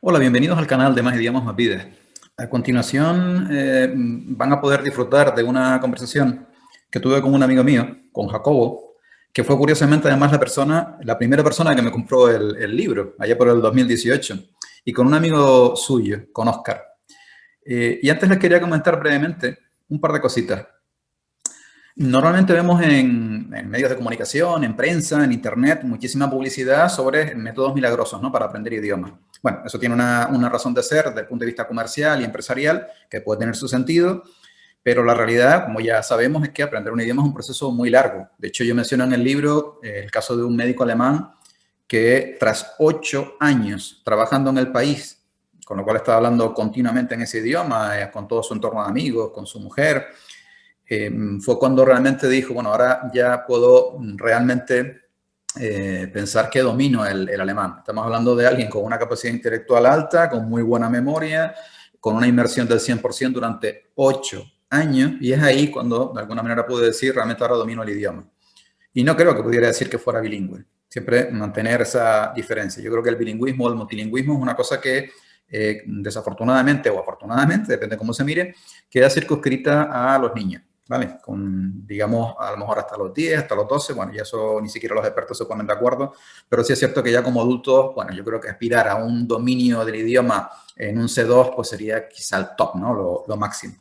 Hola, bienvenidos al canal de Más Idiomas Más Vidas. A continuación van a poder disfrutar de una conversación que tuve con un amigo mío, con Jacobo, que fue curiosamente además la primera persona que me compró el libro, allá por el 2018, y con un amigo suyo, con Oscar. Y antes les quería comentar brevemente un par de cositas. Normalmente vemos en medios de comunicación, en prensa, en internet, muchísima publicidad sobre métodos milagrosos, ¿no?, para aprender idiomas. Bueno, eso tiene una razón de ser desde el punto de vista comercial y empresarial, que puede tener su sentido, pero la realidad, como ya sabemos, es que aprender un idioma es un proceso muy largo. De hecho, yo menciono en el libro el caso de un médico alemán que tras 8 años trabajando en el país, con lo cual estaba hablando continuamente en ese idioma, con todo su entorno de amigos, con su mujer, fue cuando realmente dijo, bueno, ahora ya puedo realmente pensar que domino el alemán. Estamos hablando de alguien con una capacidad intelectual alta, con muy buena memoria, con una inmersión del 100% durante 8 años, y es ahí cuando de alguna manera pude decir, realmente ahora domino el idioma. Y no creo que pudiera decir que fuera bilingüe. Siempre mantener esa diferencia. Yo creo que el bilingüismo o el multilingüismo es una cosa que desafortunadamente o afortunadamente, depende de cómo se mire, queda circunscrita a los niños, ¿vale? Con, digamos, a lo mejor hasta los 10, hasta los 12, bueno, y eso ni siquiera los expertos se ponen de acuerdo, pero sí es cierto que ya como adultos, bueno, yo creo que aspirar a un dominio del idioma en un C2, pues sería quizá el top, ¿no? Lo máximo.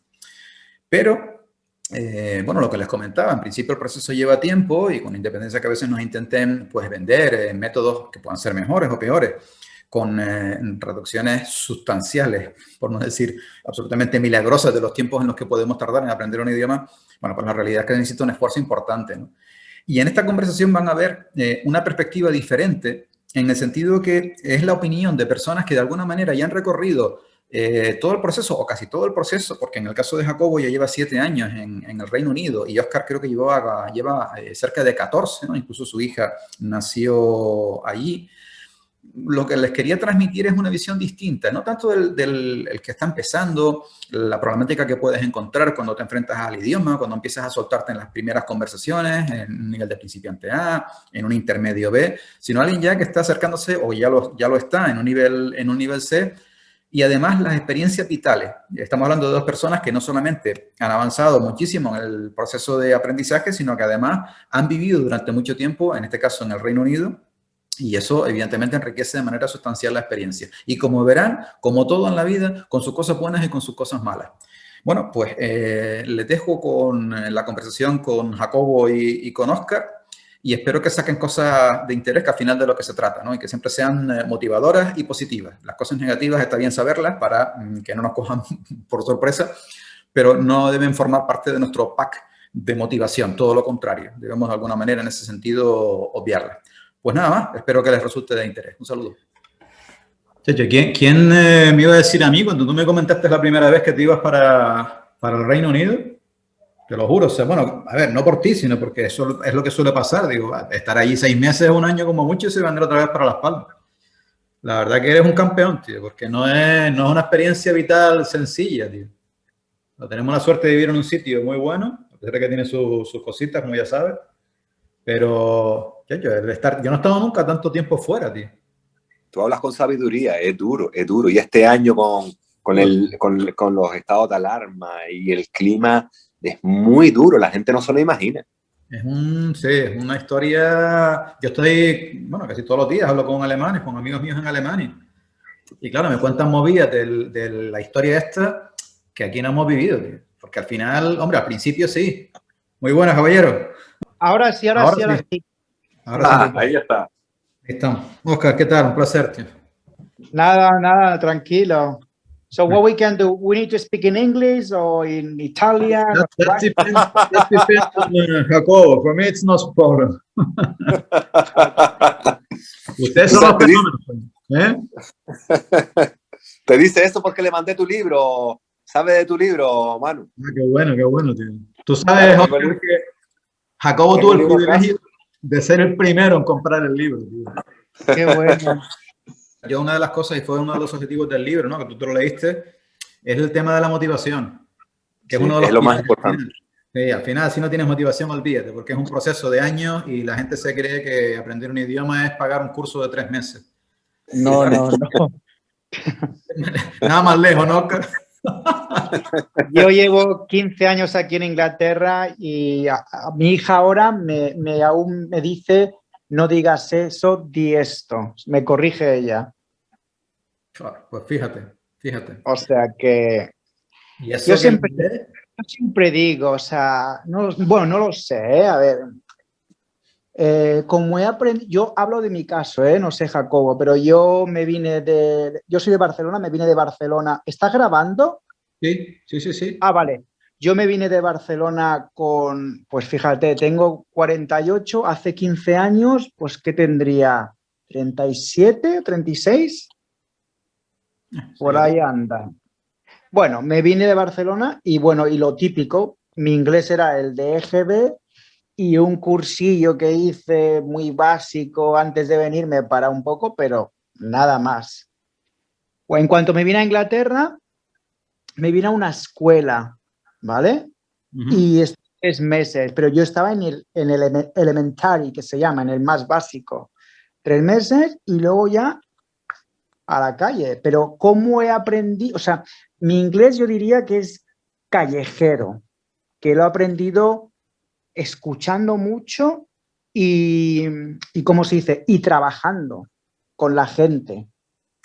Pero bueno, lo que les comentaba, en principio el proceso lleva tiempo y con independencia que a veces nos intenten pues, vender métodos que puedan ser mejores o peores, con reducciones sustanciales, por no decir absolutamente milagrosas de los tiempos en los que podemos tardar en aprender un idioma, bueno, pues la realidad es que necesita un esfuerzo importante, ¿no? Y en esta conversación van a ver una perspectiva diferente en el sentido que es la opinión de personas que de alguna manera ya han recorrido todo el proceso, o casi todo el proceso, porque en el caso de Jacobo ya lleva 7 años en el Reino Unido y Oscar creo que lleva cerca de 14, ¿no? Incluso su hija nació allí. Lo que les quería transmitir es una visión distinta, no tanto del que está empezando, la problemática que puedes encontrar cuando te enfrentas al idioma, cuando empiezas a soltarte en las primeras conversaciones, en un nivel de principiante A, en un intermedio B, sino alguien ya que está acercándose o ya lo está en un nivel C. Y además las experiencias vitales. Estamos hablando de dos personas que no solamente han avanzado muchísimo en el proceso de aprendizaje, sino que además han vivido durante mucho tiempo, en este caso en el Reino Unido, y eso evidentemente enriquece de manera sustancial la experiencia. Y como verán, como todo en la vida, con sus cosas buenas y con sus cosas malas. Bueno, pues les dejo con la conversación con Jacobo y con Oscar, y espero que saquen cosas de interés, que al final de lo que se trata, ¿no? Y que siempre sean motivadoras y positivas. Las cosas negativas está bien saberlas para que no nos cojan por sorpresa, pero no deben formar parte de nuestro pack de motivación, todo lo contrario. Debemos de alguna manera en ese sentido obviarlas. Pues nada más, espero que les resulte de interés. Un saludo. Cheche, ¿quién me iba a decir a mí cuando tú me comentaste la primera vez que te ibas para el Reino Unido? Te lo juro, o sea, bueno, a ver, no por ti, sino porque eso es lo que suele pasar. Digo, estar allí 6 meses, un año como mucho y se van a ir otra vez para Las Palmas. La verdad que eres un campeón, tío, porque no es una experiencia vital sencilla, tío. Tenemos la suerte de vivir en un sitio muy bueno, a pesar de que tiene sus cositas, como ya sabes, pero yo no he estado nunca tanto tiempo fuera, tío. Tú hablas con sabiduría, es duro, es duro. Y este año con los estados de alarma y el clima es muy duro, la gente no se lo imagina. Sí, es una historia. Yo estoy, bueno, casi todos los días hablo con alemanes, con amigos míos en Alemania. Y claro, me cuentan movidas de la historia esta que aquí no hemos vivido, tío. Porque al final, hombre, al principio sí. Muy buenas, caballero. Ahora sí. Ahora sí. Ahí está. Ahí estamos. Oscar, ¿qué tal? Un placer, tío. Nada, tranquilo. So what we can do, we need to speak in English or in Italian? That depends on Jacobo. For me, it's no problem. Ustedes son los fenómenos, ¿eh? Te dice eso porque le mandé tu libro. ¿Sabe de tu libro, Manu? Qué bueno, tío. Tú sabes, Oscar, que Jacobo tuvo el privilegio de ser el primero en comprar el libro, tío. Qué bueno. Yo una de las cosas, y fue uno de los objetivos del libro, ¿no?, que tú te lo leíste, es el tema de la motivación. Que sí, es uno de los lo más importante. Sí, al final, si no tienes motivación, olvídate, porque es un proceso de años y la gente se cree que aprender un idioma es pagar un curso de 3 meses. No. Nada más lejos, ¿no, Oscar? Yo llevo 15 años aquí en Inglaterra y a mi hija ahora aún me dice, no digas eso, di esto. Me corrige ella. Claro, pues fíjate. O sea que Y yo eso que el siempre, inglés, yo siempre digo, o sea, no, bueno, no lo sé, a ver. Como he aprendido, yo hablo de mi caso, no sé, Jacobo, pero yo yo soy de Barcelona, me vine de Barcelona. ¿Estás grabando? sí. Ah, vale. Yo me vine de Barcelona pues fíjate, tengo 48, hace 15 años, pues ¿qué tendría? ¿37, 36? Sí, Por ahí anda. Bueno, me vine de Barcelona y bueno, y lo típico, mi inglés era el de EGB y un cursillo que hice muy básico antes de venirme para un poco, pero nada más. O en cuanto me vine a Inglaterra, me vine a una escuela, ¿vale? ujú. Y es 3 meses, pero yo estaba en el elementary, que se llama, en el más básico. 3 meses y luego ya a la calle. Pero ¿cómo he aprendido? O sea, mi inglés yo diría que es callejero, que lo he aprendido escuchando mucho y ¿cómo se dice? Y trabajando con la gente.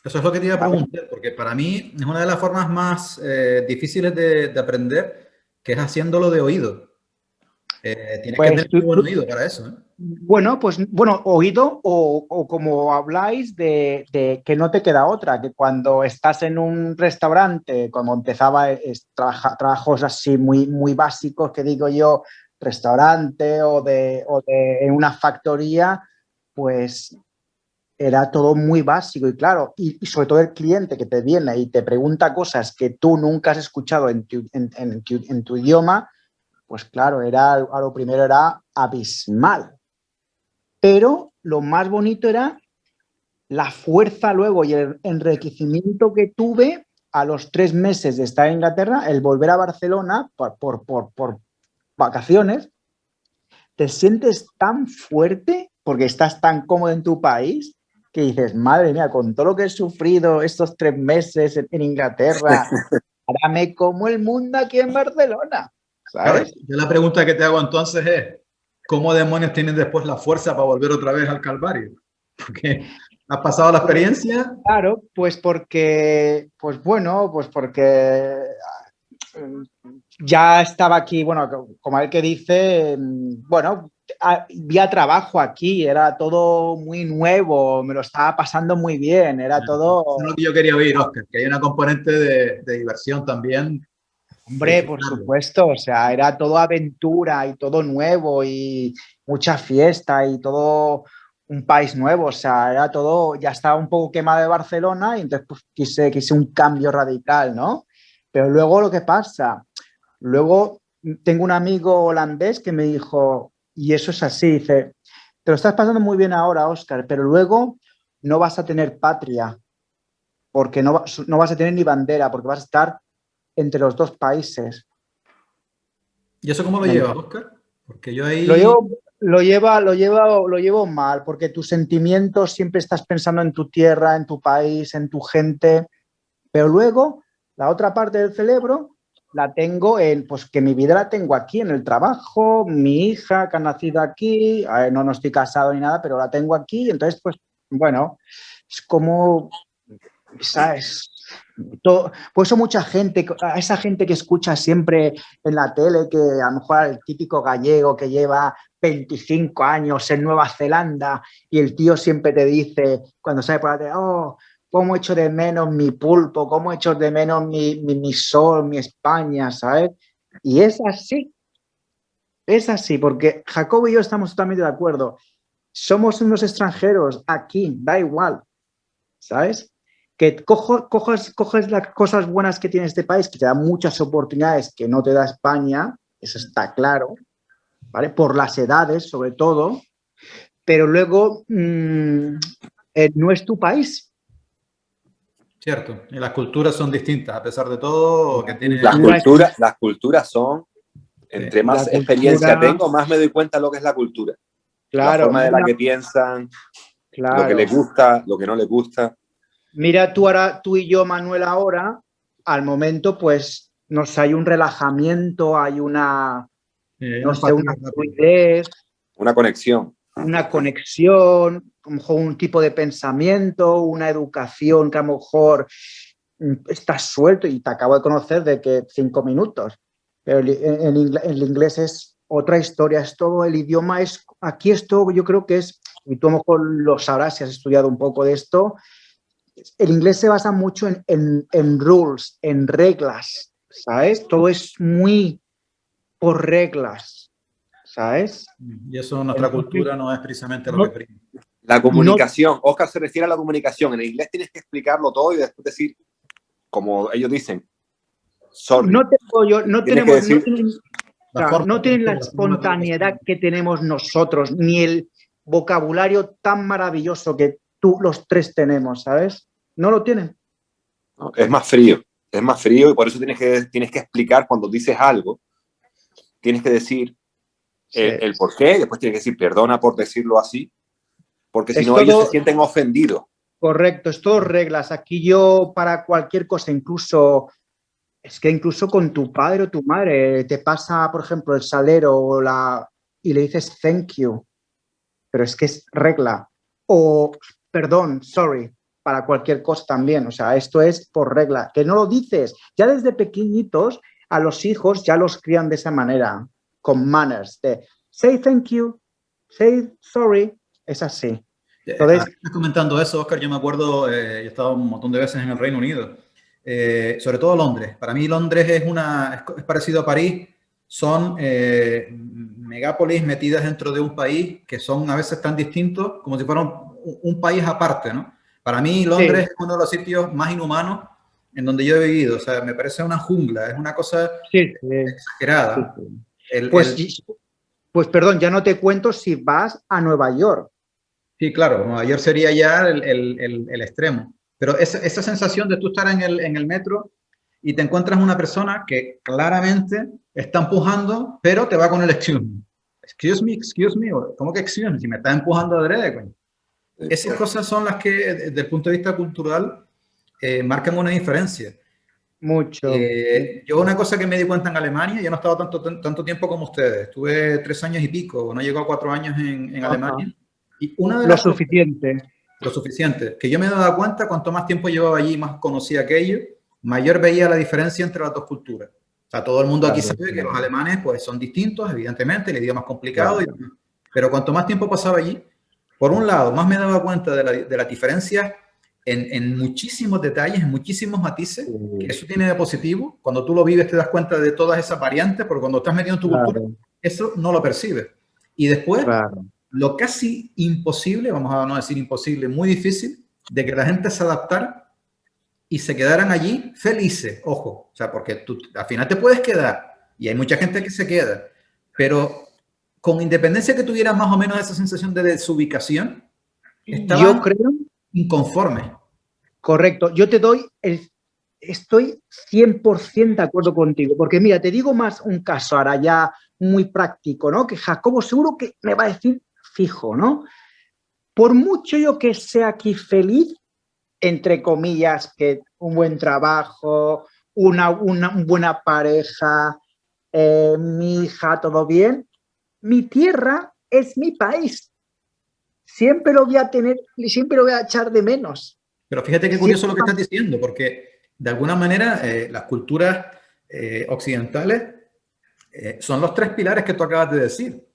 Eso es lo que te iba a ¿Vale? preguntar, porque para mí es una de las formas más difíciles de aprender, que es haciéndolo de oído. Tienes que Pues tener muy buen oído para eso, ¿eh? bueno, oído o como habláis de que no te queda otra, que cuando estás en un restaurante, como empezaba trabajos así muy, muy básicos, que digo yo, restaurante en una factoría, pues era todo muy básico y claro, y sobre todo el cliente que te viene y te pregunta cosas que tú nunca has escuchado en tu idioma, pues claro, a lo primero era abismal. Pero lo más bonito era la fuerza luego y el enriquecimiento que tuve a los 3 meses de estar en Inglaterra, el volver a Barcelona por vacaciones, te sientes tan fuerte porque estás tan cómodo en tu país que dices, madre mía, con todo lo que he sufrido estos 3 meses en Inglaterra, ahora me como el mundo aquí en Barcelona, Claro, ¿sabes? yo la pregunta que te hago entonces es, ¿cómo demonios tienes después la fuerza para volver otra vez al Calvario? Porque has pasado la experiencia. Claro, pues porque, pues bueno, pues porque ya estaba aquí, bueno, como el que dice, bueno, había trabajo aquí, era todo muy nuevo, me lo estaba pasando muy bien, era Eso es lo todo, que yo quería oír, Oscar, que hay una componente de diversión también, de hombre, por disfrutarlo. supuesto, o sea, era todo aventura y todo nuevo y mucha fiesta y todo un país nuevo, o sea, era todo, ya estaba un poco quemado de Barcelona y entonces pues quise un cambio radical, ¿no? Pero luego lo que pasa, luego tengo un amigo holandés que me dijo, y eso es así, dice, te lo estás pasando muy bien ahora, Óscar, pero luego no vas a tener patria, porque no vas a tener ni bandera, porque vas a estar entre los dos países. ¿Y eso cómo lo ¿Me llevas, Oscar? Porque yo Lo ahí, llevo, lo llevo mal, porque tus sentimientos siempre estás pensando en tu tierra, en tu país, en tu gente, pero luego la otra parte del cerebro la tengo pues que mi vida la tengo aquí en el trabajo, mi hija que ha nacido aquí, no estoy casado ni nada, pero la tengo aquí, entonces pues bueno, es como, ¿sabes? Todo, por eso mucha gente, a esa gente que escucha siempre en la tele, que a lo mejor el típico gallego que lleva 25 años en Nueva Zelanda y el tío siempre te dice, cuando sale por la tele, oh, cómo echo de menos mi pulpo, cómo echo de menos mi sol, mi España, ¿sabes? Y es así, porque Jacobo y yo estamos totalmente de acuerdo. Somos unos extranjeros aquí, da igual, ¿sabes? Que coges las cosas buenas que tiene este país, que te da muchas oportunidades que no te da España, eso está claro, ¿vale? Por las edades, sobre todo, pero luego no es tu país. cierto, y las culturas son distintas, a pesar de todo, que La tiene... cultura es, Las culturas son, Sí. entre la más experiencia cultura, tengo, más me doy cuenta de lo que es la cultura. La claro, forma de la que piensan, lo que les claro. gusta, lo que no les gusta. Mira tú ahora, tú y yo, Manuel, ahora, al momento, pues, hay un relajamiento, hay una, no sé, una fluidez, Una conexión. una conexión, a lo mejor un tipo de pensamiento, una educación que a lo mejor estás suelto y te acabo de conocer de que 5 minutos. Pero el inglés es otra historia, es todo, el idioma es, aquí esto yo creo que es, y tú a lo mejor lo sabrás si has estudiado un poco de esto, el inglés se basa mucho en rules, en reglas, ¿sabes? Todo es muy por reglas, ¿sabes? Y eso en nuestra cultura no es precisamente lo que No, prima. La no, comunicación. Oscar se refiere a la comunicación. En el inglés tienes que explicarlo todo y después decir, como ellos dicen, sorry. no tengo yo, no Tienes que tenemos, decir, no tienen la espontaneidad que tenemos nosotros, ni el vocabulario tan maravilloso que tú los tres tenemos, ¿sabes? No lo tienen. ¿no? Es más frío y por eso tienes que explicar cuando dices algo, tienes que decir el por qué, después tienes que decir perdona por decirlo así, porque si no ellos se sienten ofendidos. Correcto, es todo reglas. Aquí yo para cualquier cosa, incluso, es que incluso con tu padre o tu madre, te pasa, por ejemplo, el salero y le dices thank you, pero es que es regla. O perdón, sorry, para cualquier cosa también. O sea, esto es por regla. Que no lo dices. Ya desde pequeñitos a los hijos ya los crían de esa manera, con manners, de say thank you, say sorry, es así. Entonces, Estás comentando eso, Oscar. Yo me acuerdo, yo he estado un montón de veces en el Reino Unido, sobre todo Londres. Para mí Londres es parecido a París. Son megápolis metidas dentro de un país que son a veces tan distintos como si fuera un país aparte, ¿no? Para mí Londres es uno de los sitios más inhumanos en donde yo he vivido. O sea, me parece una jungla, es una cosa exagerada. Pues perdón, ya no te cuento si vas a Nueva York. Sí, claro, Nueva York sería ya el extremo. Pero esa sensación de tú estar en el metro y te encuentras una persona que claramente está empujando, pero te va con el excuse me. Excuse me. ¿Cómo que excuse me? Si me está empujando adrede, coño. Esas cosas son las que, desde el punto de vista cultural, marcan una diferencia. Mucho. Yo una cosa que me di cuenta en Alemania, yo no he estado tanto tiempo como ustedes. Estuve 3 años y pico, no llegó a 4 años en Alemania. Y una de lo suficiente. Lo suficiente. Que yo me he dado cuenta, cuanto más tiempo llevaba allí, más conocía aquello, mayor veía la diferencia entre las dos culturas. O sea, todo el mundo aquí sabe que los alemanes pues, son distintos, evidentemente, el idioma es complicado. Pero cuanto más tiempo pasaba allí, por un lado, más me daba cuenta de la diferencia en muchísimos detalles, en muchísimos matices, que eso tiene de positivo. Cuando tú lo vives te das cuenta de todas esas variantes, porque cuando estás metido en tu cultura, eso no lo percibes. Y después, lo casi imposible, vamos a no decir imposible, muy difícil, de que la gente se adaptara y se quedaran allí felices, ojo, o sea, porque tú al final te puedes quedar, y hay mucha gente que se queda, pero con independencia que tuviera más o menos esa sensación de desubicación, estaban yo creo inconformes. Correcto, yo te doy estoy 100% de acuerdo contigo, porque mira, te digo más un caso ahora ya muy práctico, ¿no? Que Jacobo seguro que me va a decir fijo, ¿no? Por mucho yo que sea aquí feliz, entre comillas, que un buen trabajo, una buena pareja, mi hija, todo bien, mi tierra es mi país. Siempre lo voy a tener, siempre lo voy a echar de menos. Pero fíjate qué curioso lo que estás diciendo, porque de alguna manera las culturas occidentales son los 3 pilares que tú acabas de decir.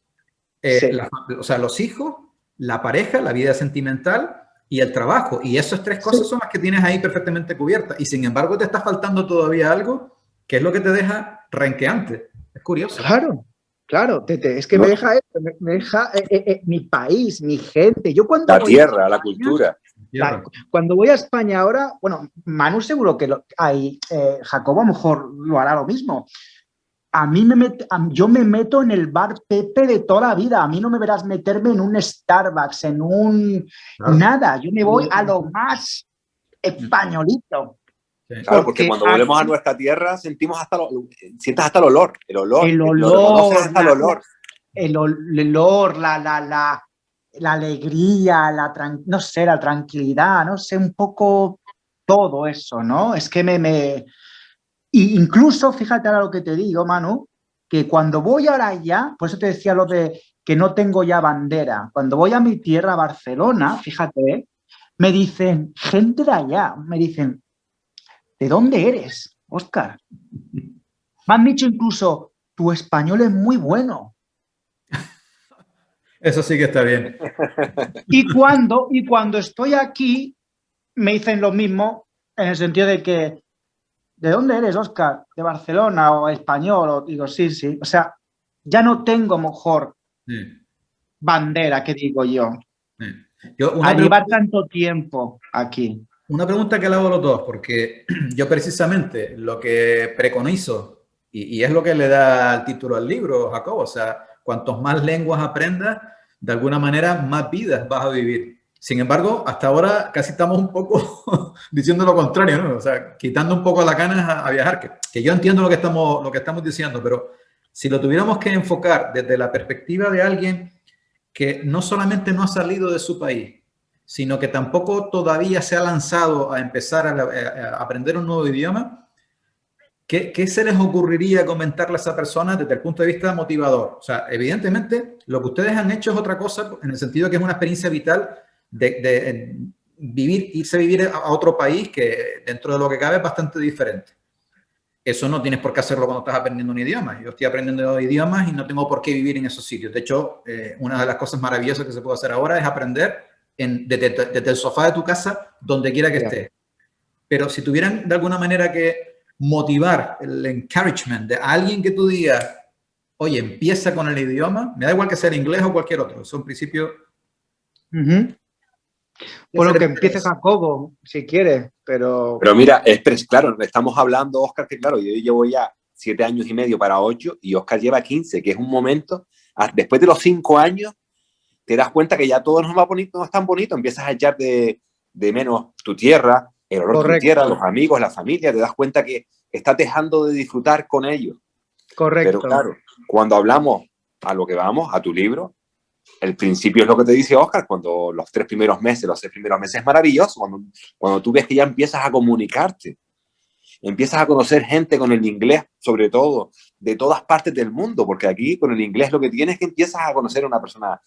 O sea, los hijos, la pareja, la vida sentimental y el trabajo. Y esas 3 cosas son las que tienes ahí perfectamente cubiertas. Y sin embargo te está faltando todavía algo que es lo que te deja renqueante. Es curioso. Claro, Tete, es que me deja mi país, mi gente. Yo cuando la tierra, la cultura. Cuando voy a España ahora, bueno, Manu seguro que Jacobo a lo mejor lo hará lo mismo. Yo me meto en el bar Pepe de toda la vida. A mí no me verás meterme en un Starbucks, en un nada. Yo me voy a lo más españolito. Claro, porque cuando volvemos a nuestra tierra sientes hasta el olor. El olor, hasta el olor. El olor, la alegría, no sé, la tranquilidad, no sé, un poco todo eso, ¿no? Es que Y incluso, fíjate ahora lo que te digo, Manu, que cuando voy ahora allá, por eso te decía lo de que no tengo ya bandera, cuando voy a mi tierra, Barcelona, fíjate, me dicen, gente de allá, me dicen, ¿de dónde eres, Óscar? Me han dicho incluso, tu español es muy bueno. Eso sí que está bien. Y cuando estoy aquí, me dicen lo mismo, en el sentido de que, ¿de dónde eres, Óscar? ¿De Barcelona o español? O digo, sí, sí. O sea, ya no tengo mejor Sí, bandera, que digo yo, sí. Yo, al llevar tanto tiempo aquí. una pregunta que le hago a los dos, porque yo precisamente lo que preconizo, y es lo que le da el título al libro, Jacobo, o sea, cuantos más lenguas aprendas, de alguna manera más vidas vas a vivir. Sin embargo, hasta ahora casi estamos un poco diciendo lo contrario, ¿no? O sea, quitando un poco las ganas a viajar, que yo entiendo lo que estamos diciendo, pero si lo tuviéramos que enfocar desde la perspectiva de alguien que no solamente no ha salido de su país, sino que tampoco todavía se ha lanzado a empezar a aprender un nuevo idioma, ¿qué se les ocurriría comentarle a esa persona desde el punto de vista motivador? O sea, evidentemente, lo que ustedes han hecho es otra cosa, en el sentido que es una experiencia vital de vivir, irse a vivir a otro país que dentro de lo que cabe es bastante diferente. Eso no tienes por qué hacerlo cuando estás aprendiendo un idioma. Yo estoy aprendiendo idiomas y no tengo por qué vivir en esos sitios. De hecho, una de las cosas maravillosas que se puede hacer ahora es aprender desde el sofá de tu casa, donde quiera que estés. Pero si tuvieran de alguna manera que motivar el encouragement de alguien que tú digas, oye, empieza con el idioma, me da igual que sea el inglés o cualquier otro, eso en principio... Por lo que empiece Jacobo, si quiere, pero... Pero mira, claro, estamos hablando, Óscar, que claro, yo llevo ya 7 años y medio para 8 y Óscar lleva 15, que es un momento, después de los 5 años, te das cuenta que ya todo no es tan bonito, empiezas a echar de menos tu tierra, el olor de tu tierra, los amigos, la familia, te das cuenta que estás dejando de disfrutar con ellos. Correcto. Pero claro, cuando hablamos a lo que vamos, a tu libro, el principio es lo que te dice Óscar, cuando los 6 primeros meses es maravilloso, cuando tú ves que ya empiezas a comunicarte, empiezas a conocer gente con el inglés, sobre todo, de todas partes del mundo, porque aquí con el inglés lo que tienes es que empiezas a conocer a una persona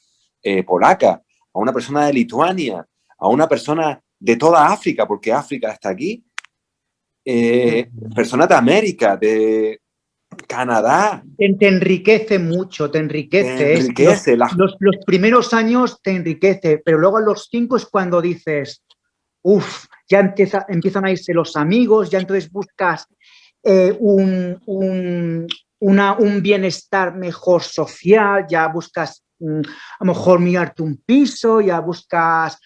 polaca, a una persona de Lituania, a una persona de toda África, porque África está aquí, personas de América, de Canadá. Te enriquece mucho, te enriquece. Los primeros años te enriquece, pero luego a los 5 es cuando dices, ya empiezan a irse los amigos, ya entonces buscas un bienestar mejor social, ya buscas a lo mejor mirarte un piso, ya buscas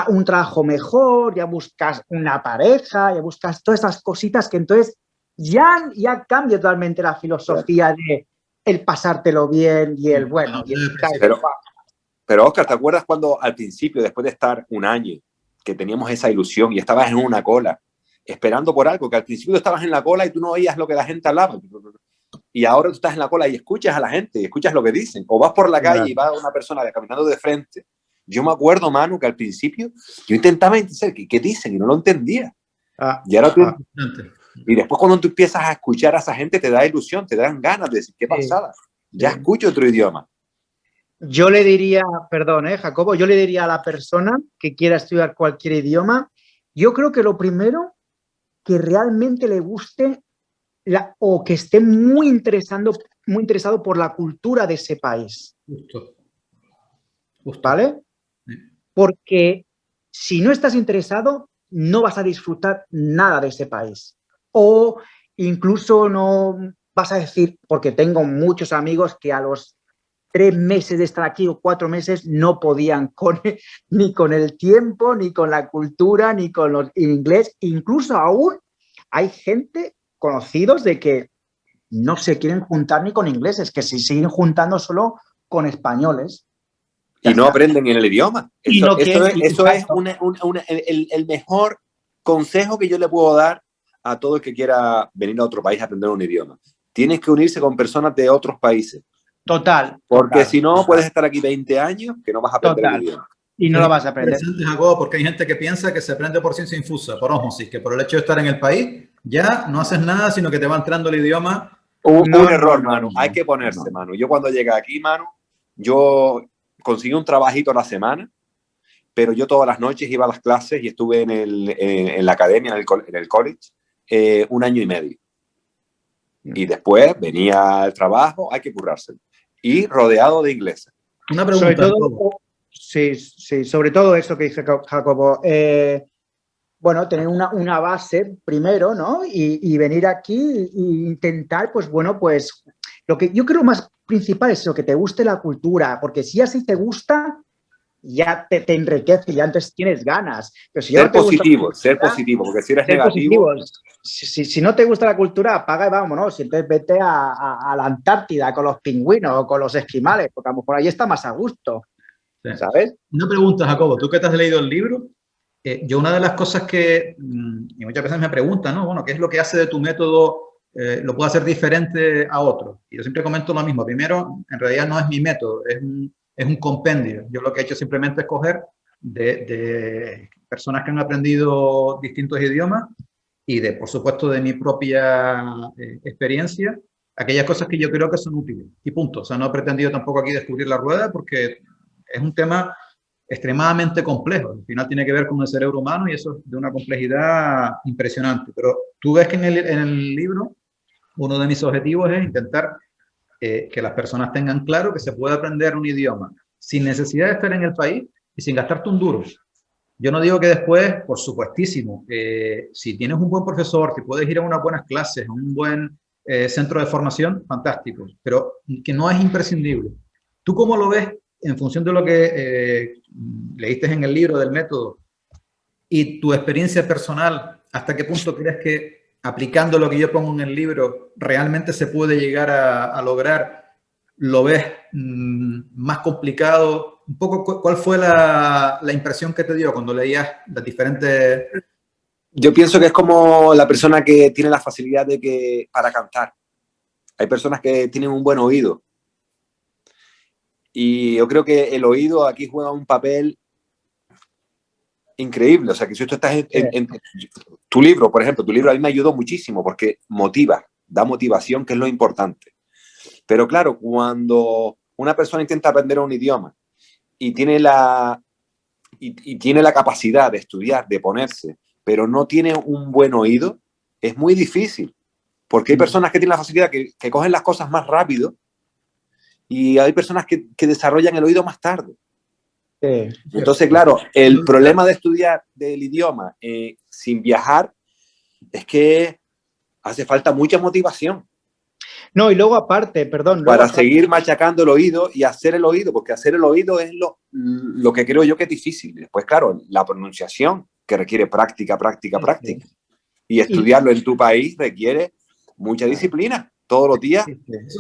un trabajo mejor, ya buscas una pareja, ya buscas todas esas cositas que entonces ya cambia totalmente la filosofía de el pasártelo bien y el bueno. Pero Óscar, ¿te acuerdas cuando al principio, después de estar un año, que teníamos esa ilusión y estabas en una cola, esperando por algo, que al principio estabas en la cola y tú no oías lo que la gente hablaba? Y ahora tú estás en la cola y escuchas a la gente y escuchas lo que dicen. O vas por la calle y va una persona caminando de frente. Yo me acuerdo, Manu, que al principio yo intentaba entender qué dicen y no lo entendía. Y ahora y después cuando tú empiezas a escuchar a esa gente te da ilusión, te dan ganas de decir, qué pasada. Ya escucho otro idioma. Yo le diría, perdón, Jacobo, yo le diría a la persona que quiera estudiar cualquier idioma, yo creo que lo primero, que realmente le guste o que esté muy interesado por la cultura de ese país. Justo. ¿Vale? Porque si no estás interesado, no vas a disfrutar nada de ese país. O incluso no vas a decir, porque tengo muchos amigos que a los 3 meses de estar aquí o 4 meses no podían ni con el tiempo, ni con la cultura, ni con el inglés. Incluso aún hay gente, conocidos, de que no se quieren juntar ni con ingleses, que se siguen juntando solo con españoles. Y no aprenden en el idioma. Eso es el mejor consejo que yo le puedo dar a todo el que quiera venir a otro país a aprender un idioma. Tienes que unirse con personas de otros países. Total. Porque si no, puedes estar aquí 20 años que no vas a aprender el idioma. Y no lo vas a aprender. Interesante, Jacobo, porque hay gente que piensa que se aprende por ciencia infusa, por ósmosis, que por el hecho de estar en el país ya no haces nada, sino que te va entrando el idioma. Un error, Manu. Hay que ponerse, Manu. Yo cuando llegué aquí, Manu, yo conseguí un trabajito a la semana, pero yo todas las noches iba a las clases y estuve en la academia, en el college, 1 año y medio. Y después venía al trabajo, hay que currárselo. Y rodeado de ingleses. Una pregunta. Sobre todo, sí, sobre todo eso que dice Jacobo. Bueno, tener una base primero, ¿no? Y venir aquí e intentar, pues bueno, pues lo que yo creo más principal es lo que te guste la cultura, porque si así te gusta, ya te enriquece, ya entonces tienes ganas. Pero si ser positivo, porque si eres negativo... Si no te gusta la cultura, apaga y vámonos. Entonces vete a la Antártida con los pingüinos o con los esquimales, porque a lo mejor ahí está más a gusto, ¿sabes? Una pregunta, Jacobo, tú que te has leído el libro, yo una de las cosas que, y muchas veces me preguntan, ¿no? Bueno, ¿qué es lo que hace de tu método, lo puede hacer diferente a otro? Y yo siempre comento lo mismo. Primero, en realidad no es mi método, es un compendio. Yo lo que he hecho simplemente es coger de personas que han aprendido distintos idiomas y por supuesto, de mi propia experiencia, aquellas cosas que yo creo que son útiles. Y punto. O sea, no he pretendido tampoco aquí descubrir la rueda porque es un tema extremadamente complejo. Al final tiene que ver con el cerebro humano y eso es de una complejidad impresionante. Pero tú ves que en el libro uno de mis objetivos es intentar que las personas tengan claro que se puede aprender un idioma sin necesidad de estar en el país y sin gastarte un duro. Yo no digo que después, por supuestísimo, si tienes un buen profesor, que puedes ir a unas buenas clases, a un buen centro de formación, fantástico, pero que no es imprescindible. ¿Tú cómo lo ves en función de lo que leíste en el libro del método y tu experiencia personal? ¿Hasta qué punto crees que aplicando lo que yo pongo en el libro realmente se puede llegar a lograr? ¿Lo ves más complicado? Un poco, ¿cuál fue la impresión que te dio cuando leías las diferentes...? Yo pienso que es como la persona que tiene la facilidad para cantar. Hay personas que tienen un buen oído. Y yo creo que el oído aquí juega un papel increíble. O sea, que si tú estás en tu libro, por ejemplo, tu libro a mí me ayudó muchísimo porque motiva, da motivación, que es lo importante. Pero claro, cuando una persona intenta aprender un idioma y tiene la capacidad de estudiar, de ponerse, pero no tiene un buen oído, es muy difícil. Porque hay personas que tienen la facilidad que cogen las cosas más rápido y hay personas que desarrollan el oído más tarde. Sí. Entonces, claro, el problema de estudiar del idioma sin viajar es que hace falta mucha motivación. No, y luego aparte, perdón. Para seguir machacando el oído y hacer el oído, porque hacer el oído es lo que creo yo que es difícil. Después, claro, la pronunciación, que requiere práctica. Y estudiarlo en tu país requiere mucha disciplina. Todos los días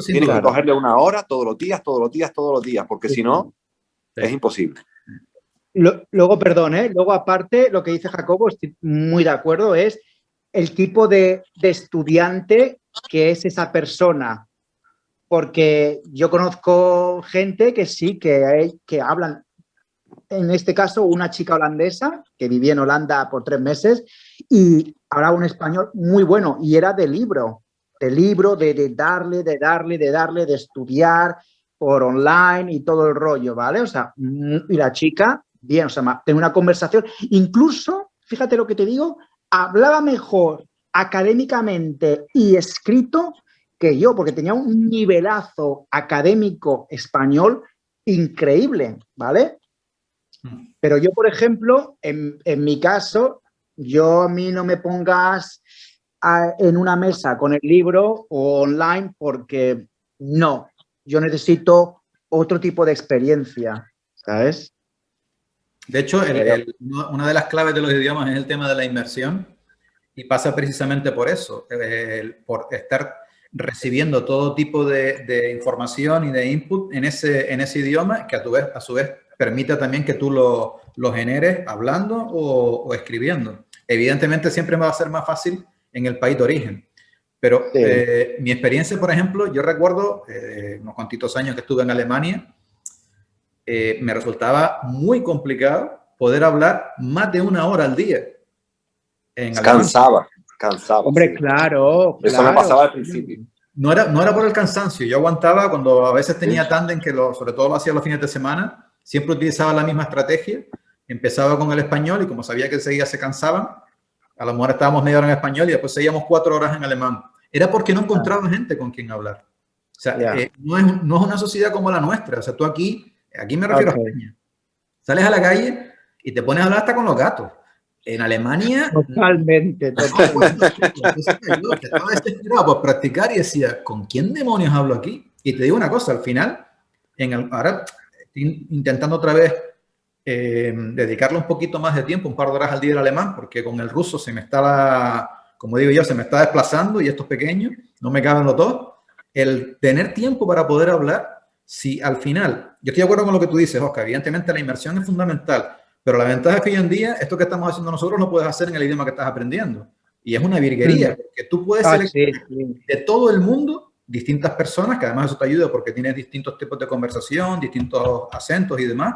tienes que cogerle 1 hora, todos los días, porque si no, es imposible. Luego, perdón, luego aparte, lo que dice Jacobo, estoy muy de acuerdo, es el tipo de estudiante que es esa persona. Porque yo conozco gente que sí, que hablan, en este caso, una chica holandesa que vivía en Holanda por 3 meses y hablaba un español muy bueno y era de libro, de darle, de estudiar por online y todo el rollo, ¿vale? O sea, y la chica, bien, o sea, tenía una conversación, incluso, fíjate lo que te digo, hablaba mejor académicamente y escrito que yo, porque tenía un nivelazo académico español increíble, ¿vale? Pero yo, por ejemplo, en mi caso, a mí no me pongas en una mesa con el libro o online porque no, yo necesito otro tipo de experiencia, ¿sabes? De hecho, una de las claves de los idiomas es el tema de la inmersión y pasa precisamente por eso, por estar recibiendo todo tipo de información y de input en ese idioma que a su vez permite también que tú lo generes hablando o escribiendo. Evidentemente siempre va a ser más fácil en el país de origen, pero mi experiencia, por ejemplo, yo recuerdo unos cuantitos años que estuve en Alemania me resultaba muy complicado poder hablar más de 1 hora al día en alemán. Cansaba. Hombre, sí. claro. Eso me pasaba al principio. No era por el cansancio. Yo aguantaba cuando a veces tenía tándem, sobre todo lo hacía los fines de semana, siempre utilizaba la misma estrategia. Empezaba con el español y como sabía que enseguida se cansaban, a lo mejor estábamos media hora en español y después seguíamos 4 horas en alemán. Era porque no encontraba gente con quien hablar. O sea, no es una sociedad como la nuestra. O sea, tú aquí me refiero a España. Sales a la calle y te pones a hablar hasta con los gatos. En Alemania... Totalmente. Entonces, yo estaba desesperado por practicar y decía, ¿con quién demonios hablo aquí? Y te digo una cosa, al final, ahora estoy intentando otra vez dedicarle un poquito más de tiempo, un par de horas al día al alemán, porque con el ruso se me está, como digo yo, se me está desplazando y esto es pequeño, no me caben los dos. El tener tiempo para poder hablar, si al final, yo estoy de acuerdo con lo que tú dices, Oscar, evidentemente la inmersión es fundamental, pero la ventaja es que hoy en día, esto que estamos haciendo nosotros lo puedes hacer en el idioma que estás aprendiendo. Y es una virguería, porque tú puedes seleccionar de todo el mundo distintas personas, que además eso te ayuda porque tienes distintos tipos de conversación, distintos acentos y demás,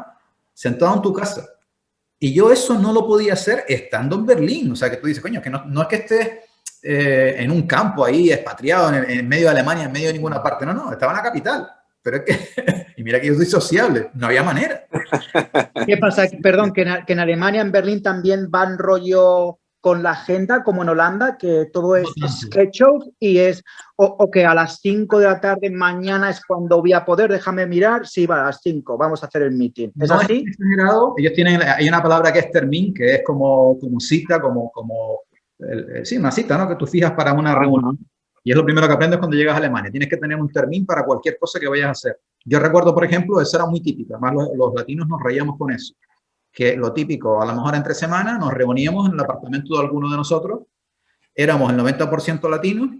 sentado en tu casa. Y yo eso no lo podía hacer estando en Berlín. O sea, que tú dices, coño, que no es que estés en un campo ahí, expatriado, en medio de Alemania, en medio de ninguna parte. No, estaba en la capital. Pero es que, y mira que yo soy sociable, no había manera. ¿Qué pasa? Perdón, que en Alemania, en Berlín también van rollo con la agenda, como en Holanda, que todo es scheduled y es, o que a las 5 de la tarde mañana es cuando voy a poder, déjame mirar, sí, va, a las 5, vamos a hacer el meeting. ¿Es no así? Es exagerado. Ellos hay una palabra que es termin, que es como cita, sí, una cita, ¿no? Que tú fijas para una reunión. Y es lo primero que aprendes cuando llegas a Alemania. Tienes que tener un termin para cualquier cosa que vayas a hacer. Yo recuerdo, por ejemplo, eso era muy típico. Además, los latinos nos reíamos con eso. Que lo típico, a lo mejor entre semana nos reuníamos en el apartamento de alguno de nosotros. Éramos el 90% latinos.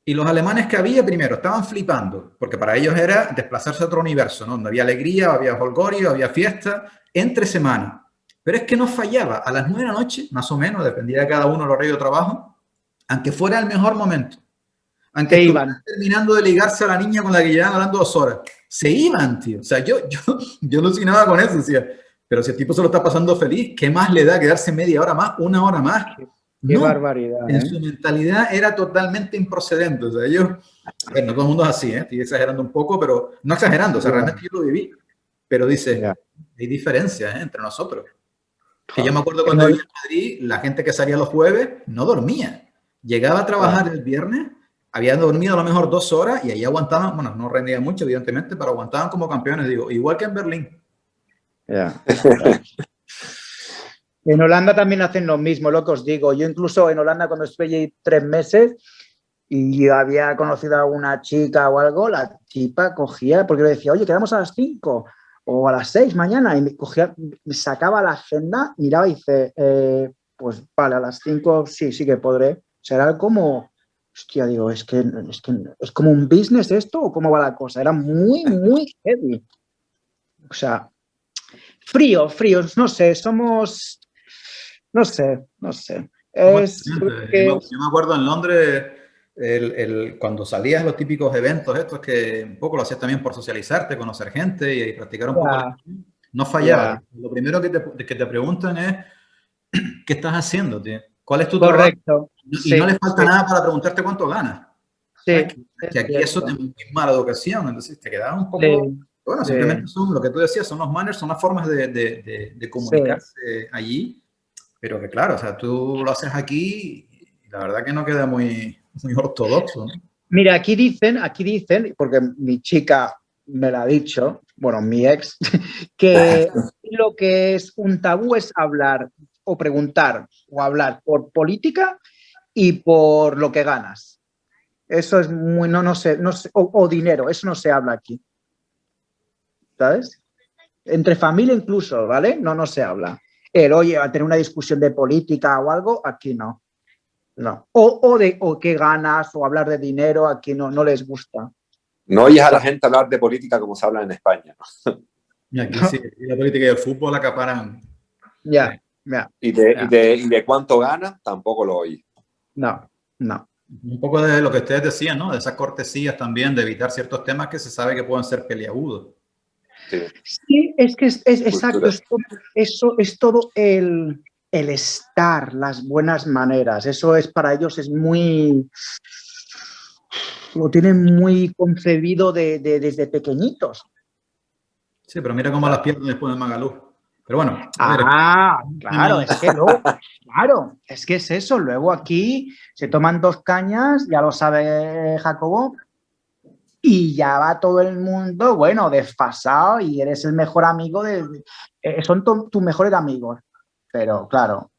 Y los alemanes que había, primero, estaban flipando. Porque para ellos era desplazarse a otro universo, ¿no? Donde había alegría, había holgorio, había fiesta. Entre semana. Pero es que no fallaba. A las 9 de la noche, más o menos, dependía de cada uno el horario de trabajo, aunque fuera el mejor momento. Aunque estuvieran terminando de ligarse a la niña con la que llevaban hablando 2 horas. Se iban, tío. O sea, yo alucinaba con eso. Decía, pero si el tipo se lo está pasando feliz, ¿qué más le da quedarse media hora más, 1 hora más? Qué barbaridad. En su mentalidad era totalmente improcedente. O sea, ellos, bueno, todo el mundo es así, estoy exagerando un poco, pero no exagerando. O sea, realmente yo lo viví. Pero dice, hay diferencias entre nosotros. Que yo me acuerdo cuando vivía en Madrid, la gente que salía los jueves no dormía. Llegaba a trabajar el viernes, habían dormido a lo mejor 2 horas y ahí aguantaban, bueno, no rendían mucho, evidentemente, pero aguantaban como campeones, digo, igual que en Berlín. En Holanda también hacen lo mismo, lo que os digo. Yo incluso en Holanda, cuando estuve allí 3 meses y había conocido a una chica o algo, la chica cogía, porque le decía, oye, quedamos a las 5 o a las 6 mañana, y me sacaba la agenda, miraba y dice, pues vale, a las 5 sí que podré. Será como... Hostia, digo, es como un business esto, ¿o cómo va la cosa? Era muy, muy heavy. O sea, frío, no sé, somos... No sé. Yo me acuerdo en Londres, cuando salías los típicos eventos estos, que un poco lo hacías también por socializarte, conocer gente y practicar un poco. No fallaba. Lo primero que te preguntan es, ¿qué estás haciendo, tío? ¿Cuál es tu trabajo? Y no les falta nada para preguntarte cuánto ganas. Que aquí eso es mala educación, entonces te quedaba un poco... Bueno, simplemente son lo que tú decías, son los manners, son las formas de comunicarse allí, pero que claro, o sea, tú lo haces aquí y la verdad que no queda muy ortodoxo, ¿no? Mira, aquí dicen, porque mi chica me lo ha dicho, bueno, mi ex, que lo que es un tabú es hablar o preguntar o hablar por política y por lo que ganas. Eso es muy, no sé, o dinero, eso no se habla aquí. ¿Sabes? Entre familia incluso, ¿vale? No se habla. Oye, a tener una discusión de política o algo, aquí no. No. O qué ganas, o hablar de dinero, aquí no les gusta. No oyes a la gente hablar de política como se habla en España, ¿no? Y aquí sí, la política y el fútbol acaparan. Ya. Y de cuánto gana, tampoco lo oyes. No. Un poco de lo que ustedes decían, ¿no? De esas cortesías también, de evitar ciertos temas que se sabe que pueden ser peliagudos. Sí. Sí, es que es exacto, Cultura. eso es todo el estar, las buenas maneras. Eso es para ellos, es muy, lo tienen muy concebido desde pequeñitos. Sí, pero mira cómo las pierden después de Magalú. Pero bueno, a ver, Ah, claro, tema- es que luego, claro, es que es eso. Luego aquí se toman 2 cañas, ya lo sabe Jacobo, y ya va todo el mundo, bueno, desfasado y eres el mejor amigo son tus mejores amigos. Pero claro,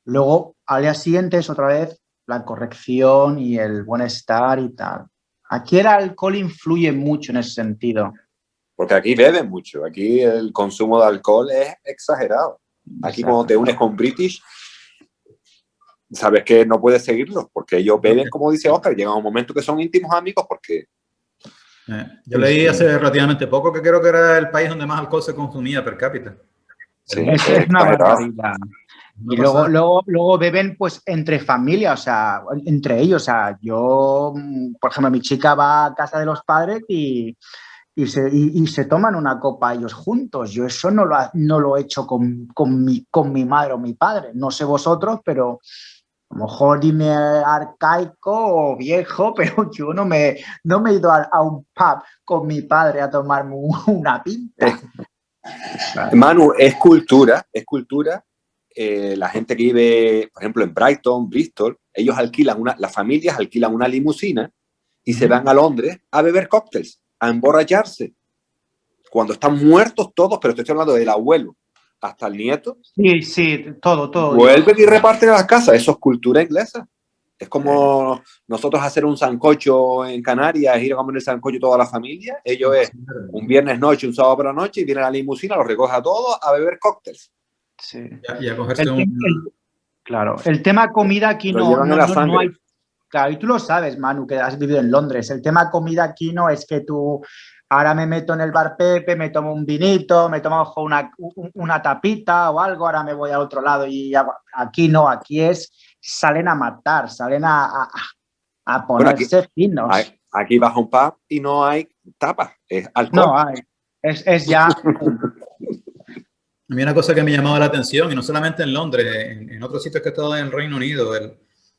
luego al día siguiente es otra vez la corrección y el buen estar y tal. Aquí el alcohol influye mucho en ese sentido. Porque aquí beben mucho, aquí el consumo de alcohol es exagerado. Aquí cuando Exacto. te unes con British, sabes que no puedes seguirlos, porque ellos beben, como dice Oscar, llega un momento que son íntimos amigos porque... yo leí hace relativamente poco que creo que era el país donde más alcohol se consumía per cápita. Sí, Es es una exagerado. barbaridad. No Y pasa nada. luego beben pues entre familia, o sea, entre ellos. O sea, yo, por ejemplo, mi chica va a casa de los padres y se toman una copa ellos juntos. Yo eso no lo he hecho con mi madre o mi padre. No sé vosotros, pero a lo mejor dime arcaico o viejo, pero yo no me he ido a un pub con mi padre a tomarme una pinta. Manu, es cultura, es cultura. La gente que vive, por ejemplo, en Brighton, Bristol, ellos alquilan las familias alquilan una limusina y se van a Londres a beber cócteles, a emborracharse. Cuando están muertos todos, pero estoy hablando del abuelo hasta el nieto, Sí, sí, todo, Dios. vuelven y reparten a las casas. Eso es cultura inglesa. Es como nosotros hacer un sancocho en Canarias, ir a comer el sancocho toda la familia. Ellos es un viernes noche, un sábado por la noche, y viene la limusina, los recoge a todos a beber cócteles. Sí. Y a cogerse El, un... claro, el tema comida aquí Lo llevan en la no sangre. hay. Claro, y tú lo sabes, Manu, que has vivido en Londres. El tema comida aquí no es que tú ahora me meto en el bar Pepe, me tomo un vinito, me tomo una tapita o algo, ahora me voy al otro lado y aquí no, aquí es salen a matar, salen a Bueno, aquí, ponerse finos. aquí vas a un pub y no hay tapas, es alcohol. No hay, es ya. A mí una cosa que me llamaba la atención, y no solamente en Londres, en otros sitios que he estado en el Reino Unido,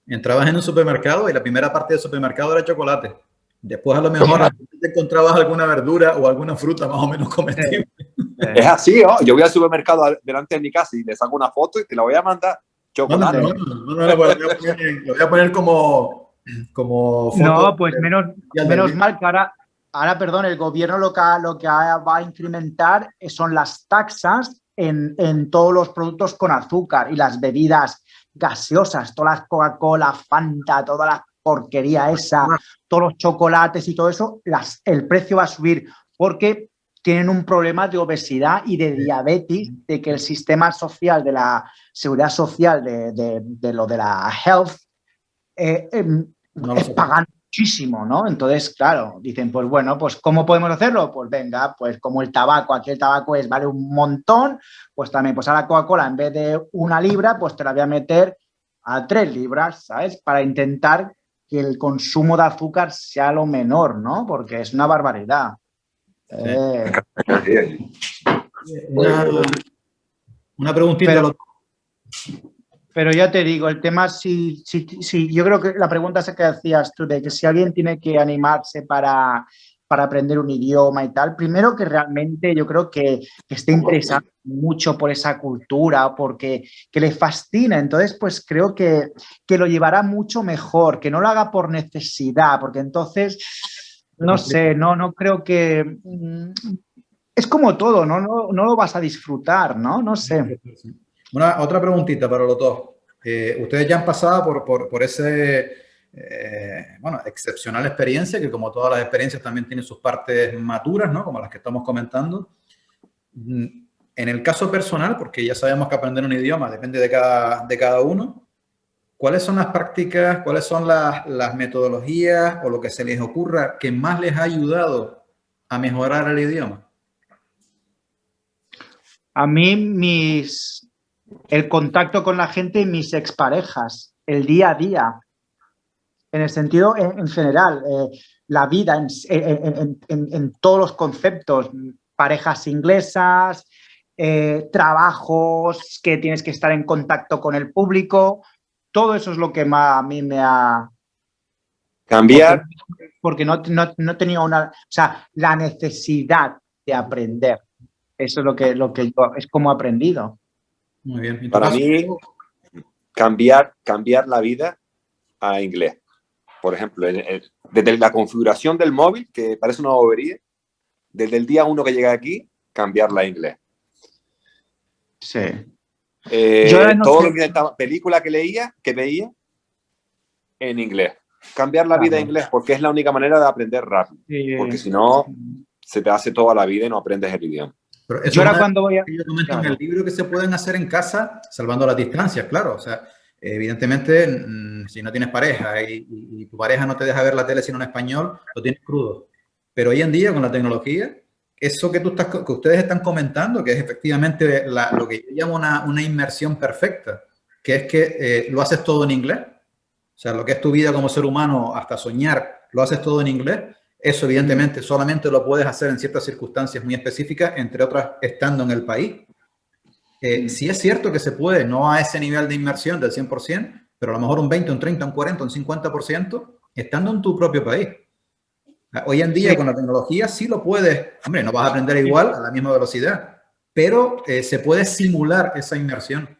entrabas en un supermercado y la primera parte del supermercado era chocolate. Después a lo mejor te encontrabas alguna verdura o alguna fruta más o menos comestible. Es así, ¿no? Yo voy al supermercado delante de mi casa y le saco una foto y te la voy a mandar. Chocolate. No, lo voy a poner como foto. No, pues menos mal que ahora, perdón, el gobierno lo que va a incrementar son las taxas en todos los productos con azúcar y las bebidas gaseosas, todas las Coca-Cola, Fanta, toda la porquería esa, todos los chocolates y todo eso, el precio va a subir porque tienen un problema de obesidad y de diabetes, de que el sistema social de la seguridad social de lo de la health No lo es sé. pagar muchísimo, ¿no? Entonces, claro, dicen, pues bueno, pues ¿cómo podemos hacerlo? Pues venga, pues como el tabaco, aquí el tabaco vale un montón, pues también, pues a la Coca-Cola en vez de 1 libra, pues te la voy a meter a 3 libras, ¿sabes? Para intentar que el consumo de azúcar sea lo menor, ¿no? Porque es una barbaridad. Una preguntita a Pero los... Pero ya te digo, el tema, si yo creo que la pregunta esa que hacías tú, de que si alguien tiene que animarse para aprender un idioma y tal, primero que realmente yo creo que esté interesado mucho por esa cultura, porque que le fascina, entonces pues creo que lo llevará mucho mejor, que no lo haga por necesidad, porque entonces, no sé, no creo que... Es como todo, no lo vas a disfrutar, ¿no? No sé. Otra preguntita para los dos. Ustedes ya han pasado por ese, bueno, excepcional experiencia, que como todas las experiencias también tiene sus partes maturas, ¿no? Como las que estamos comentando. En el caso personal, porque ya sabemos que aprender un idioma depende de cada uno, ¿cuáles son las prácticas, cuáles son las metodologías o lo que se les ocurra que más les ha ayudado a mejorar el idioma? A mí el contacto con la gente y mis exparejas, el día a día, en el sentido en general, la vida en todos los conceptos. parejas inglesas, trabajos que tienes que estar en contacto con el público. Todo eso es lo que a mí me ha... Cambiar. Porque no tenía una... O sea, la necesidad de aprender. Eso es lo que yo... Es como he aprendido. Muy bien. Para mí, cambiar la vida a inglés. Por ejemplo, desde la configuración del móvil, que parece una bobería, desde el día 1 que llega aquí, cambiarla a inglés. Sí. Todo lo que intentaba, película que veía en inglés. Cambiar la vida a inglés, porque es la única manera de aprender rápido. Sí. Porque si no, se te hace toda la vida y no aprendes el idioma. Pero eso yo ahora cuando voy a... Yo comento en el libro que se pueden hacer en casa, salvando las distancias, claro. O sea, evidentemente, si no tienes pareja y tu pareja no te deja ver la tele sino en español, lo tienes crudo. Pero hoy en día, con la tecnología, eso que ustedes están comentando, que es efectivamente lo que yo llamo una inmersión perfecta, que es que lo haces todo en inglés. O sea, lo que es tu vida como ser humano, hasta soñar, lo haces todo en inglés. Eso, evidentemente, solamente lo puedes hacer en ciertas circunstancias muy específicas, entre otras, estando en el país. Sí es cierto que se puede, no a ese nivel de inmersión del 100%, pero a lo mejor un 20, un 30, un 40, un 50%, estando en tu propio país. Hoy en día, con la tecnología, sí lo puedes. Hombre, no vas a aprender igual a la misma velocidad, pero se puede simular esa inmersión.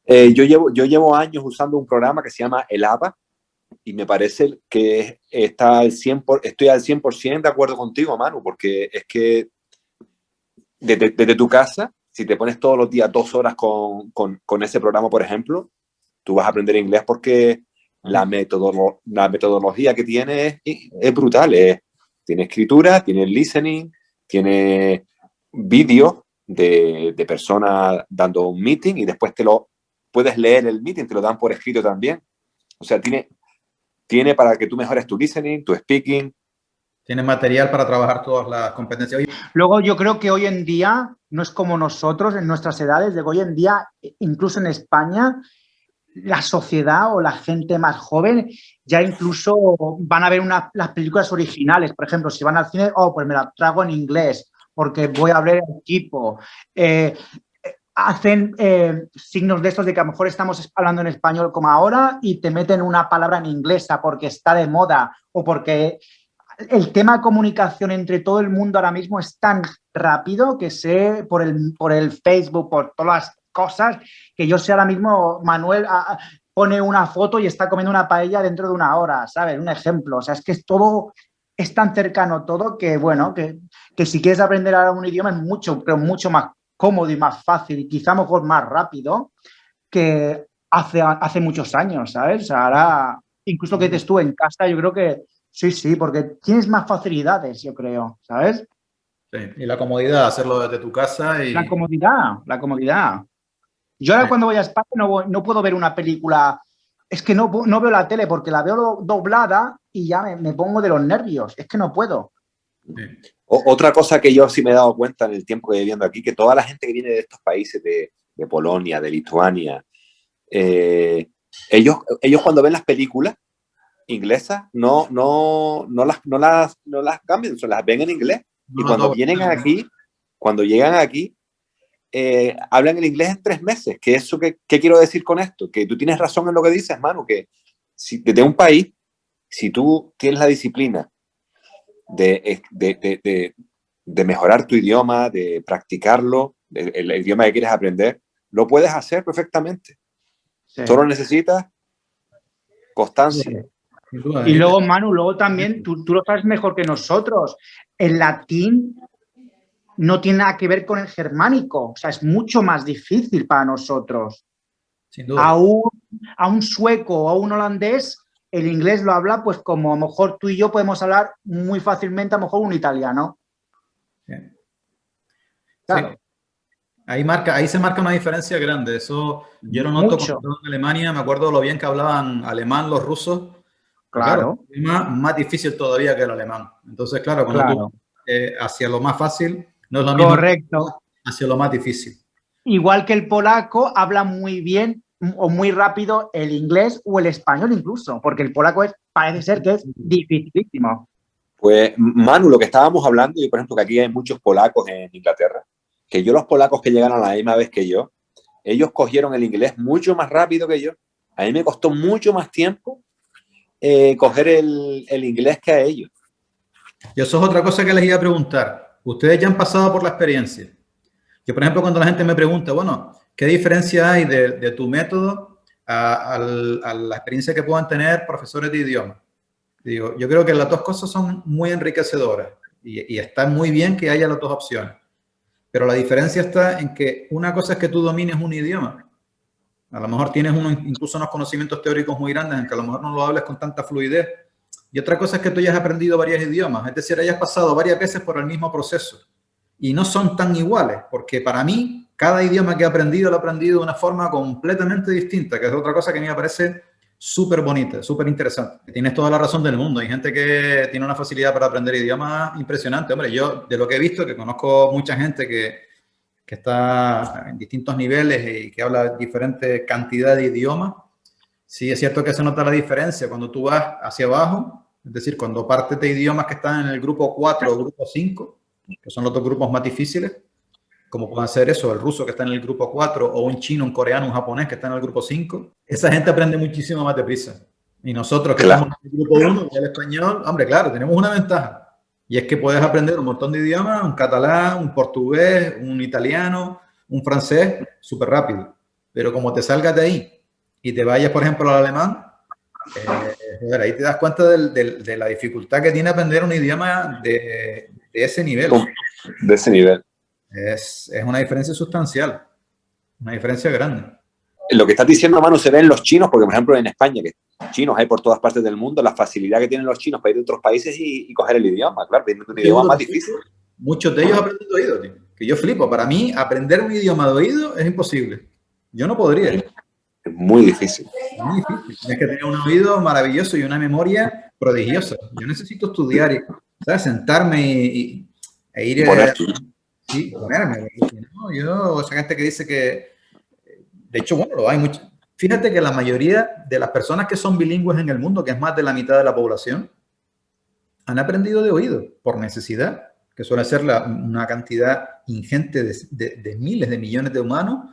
Yo llevo años usando un programa que se llama El APA, y me parece que estoy al 100% de acuerdo contigo, Manu, porque es que desde tu casa, si te pones todos los días 2 horas con ese programa, por ejemplo, tú vas a aprender inglés porque la metodología que tiene es brutal. Tiene escritura, tiene listening, tiene vídeo de personas dando un meeting y después puedes leer el meeting, te lo dan por escrito también. O sea, tiene para que tú mejores tu listening, tu speaking. Tiene material para trabajar todas las competencias. Luego yo creo que hoy en día no es como nosotros en nuestras edades, de hoy en día, incluso en España, la sociedad o la gente más joven ya incluso van a ver las películas originales. Por ejemplo, si van al cine, pues me la trago en inglés porque voy a hablar en equipo. Hacen signos de estos de que a lo mejor estamos hablando en español como ahora y te meten una palabra en inglesa porque está de moda o porque el tema de comunicación entre todo el mundo ahora mismo es tan rápido que sé por el Facebook, por todas las cosas, que yo sé ahora mismo, Manuel pone una foto y está comiendo una paella dentro de una hora, ¿sabes? Un ejemplo. O sea, es que todo es tan cercano todo que, bueno, que si quieres aprender ahora un idioma es mucho más cómodo y más fácil y quizá a lo mejor más rápido que hace muchos años, ¿sabes? O sea, ahora, incluso que estés tú en casa, yo creo que sí, porque tienes más facilidades, yo creo, ¿sabes? Sí, y la comodidad de hacerlo desde tu casa. La comodidad. Yo ahora cuando voy a España no puedo ver una película, es que no veo la tele porque la veo doblada y ya me pongo de los nervios, es que no puedo. Sí. Otra cosa que yo sí me he dado cuenta en el tiempo que viviendo aquí, que toda la gente que viene de estos países, de Polonia, de Lituania, ellos cuando ven las películas inglesas no las cambian, las ven en inglés. Y cuando llegan aquí, hablan el inglés en 3 meses. ¿Qué quiero decir con esto? Que tú tienes razón en lo que dices, Manu, que si desde un país, si tú tienes la disciplina de mejorar tu idioma, de practicarlo, el idioma que quieres aprender, lo puedes hacer perfectamente. Sí. Solo necesitas constancia. Sí. Y luego, Manu, también, tú lo sabes mejor que nosotros, el latín no tiene nada que ver con el germánico, o sea, es mucho más difícil para nosotros. Sin duda. A un sueco o a un holandés, el inglés lo habla, pues como a lo mejor tú y yo podemos hablar muy fácilmente, a lo mejor un italiano. Sí. Claro. Sí. Ahí se marca una diferencia grande. Eso yo lo noto cuando en Alemania, me acuerdo lo bien que hablaban alemán los rusos. Claro. Es más difícil todavía que el alemán. Entonces, claro, cuando tú hacia lo más fácil, no es lo mismo. Correcto. Hacia lo más difícil. Igual que el polaco habla muy bien o muy rápido el inglés o el español incluso, porque el polaco parece ser que es dificilísimo. Pues, Manu, lo que estábamos hablando, y por ejemplo que aquí hay muchos polacos en Inglaterra, que yo los polacos que llegaron a la misma vez que yo, ellos cogieron el inglés mucho más rápido que yo. A mí me costó mucho más tiempo coger el inglés que a ellos. Y eso es otra cosa que les iba a preguntar. Ustedes ya han pasado por la experiencia. Yo, por ejemplo, cuando la gente me pregunta, bueno, ¿qué diferencia hay de tu método a la experiencia que puedan tener profesores de idioma? Digo, yo creo que las dos cosas son muy enriquecedoras y está muy bien que haya las dos opciones. Pero la diferencia está en que una cosa es que tú domines un idioma. A lo mejor tienes incluso unos conocimientos teóricos muy grandes en que a lo mejor no lo hables con tanta fluidez. Y otra cosa es que tú hayas aprendido varios idiomas, es decir, hayas pasado varias veces por el mismo proceso. Y no son tan iguales, porque para mí, cada idioma que he aprendido, lo he aprendido de una forma completamente distinta, que es otra cosa que a mí me parece súper bonita, súper interesante. Tienes toda la razón del mundo. Hay gente que tiene una facilidad para aprender idiomas impresionante. Hombre, yo de lo que he visto, que conozco mucha gente que está en distintos niveles y que habla diferente cantidad de idiomas, sí es cierto que se nota la diferencia cuando tú vas hacia abajo, es decir, cuando partes de idiomas que están en el grupo 4 o grupo 5, que son los dos grupos más difíciles, como pueden ser eso, el ruso que está en el grupo 4 o un chino, un coreano, un japonés que está en el grupo 5, esa gente aprende muchísimo más deprisa. Y nosotros que Claro. estamos en el grupo 1, el español, hombre, claro, tenemos una ventaja. Y es que puedes aprender un montón de idiomas, un catalán, un portugués, un italiano, un francés, súper rápido. Pero como te salgas de ahí y te vayas, por ejemplo, al alemán, ahí te das cuenta de la dificultad que tiene aprender un idioma de ese nivel. De ese nivel. Es una diferencia sustancial, una diferencia grande. Lo que estás diciendo, Manu, se ve en los chinos, porque por ejemplo en España, que chinos hay por todas partes del mundo, la facilidad que tienen los chinos para ir a otros países y coger el idioma, claro, viendo un idioma más difícil. Muchos de ellos aprenden de oído, tío, que yo flipo. Para mí, aprender un idioma de oído es imposible. Yo no podría. Es muy difícil. Muy difícil. Tienes que tener un oído maravilloso y una memoria prodigiosa. Yo necesito estudiar y, ¿sabes? Sentarme e ir sí, ponerme. ¿No? Yo, esa gente que dice que, de hecho, bueno, lo hay mucho. Fíjate que la mayoría de las personas que son bilingües en el mundo, que es más de la mitad de la población, han aprendido de oído por necesidad, que suele ser una cantidad ingente de miles de millones de humanos,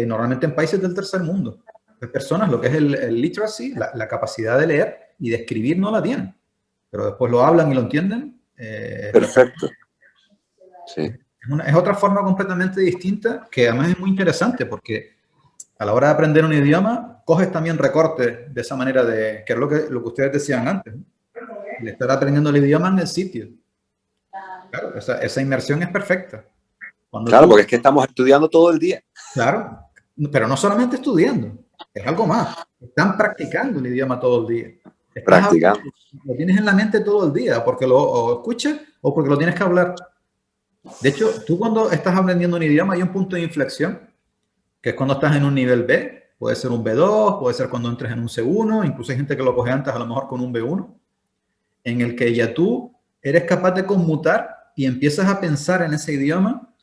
normalmente en países del tercer mundo. Las personas, lo que es el literacy, la capacidad de leer y de escribir no la tienen, pero después lo hablan y lo entienden. Perfecto. Sí. Es otra forma completamente distinta que además es muy interesante porque a la hora de aprender un idioma coges también recortes de esa manera que es lo que ustedes decían antes, ¿no? El estar aprendiendo el idioma en el sitio. Claro, esa inmersión es perfecta. Claro, porque es que estamos estudiando todo el día. Claro, pero no solamente estudiando, es algo más. Están practicando el idioma todo el día. Practicando. Lo tienes en la mente todo el día, porque lo escuchas o porque lo tienes que hablar. De hecho, tú cuando estás aprendiendo un idioma hay un punto de inflexión, que es cuando estás en un nivel B, puede ser un B2, puede ser cuando entres en un C1, incluso hay gente que lo coge antes a lo mejor con un B1, en el que ya tú eres capaz de conmutar y empiezas a pensar en ese idioma.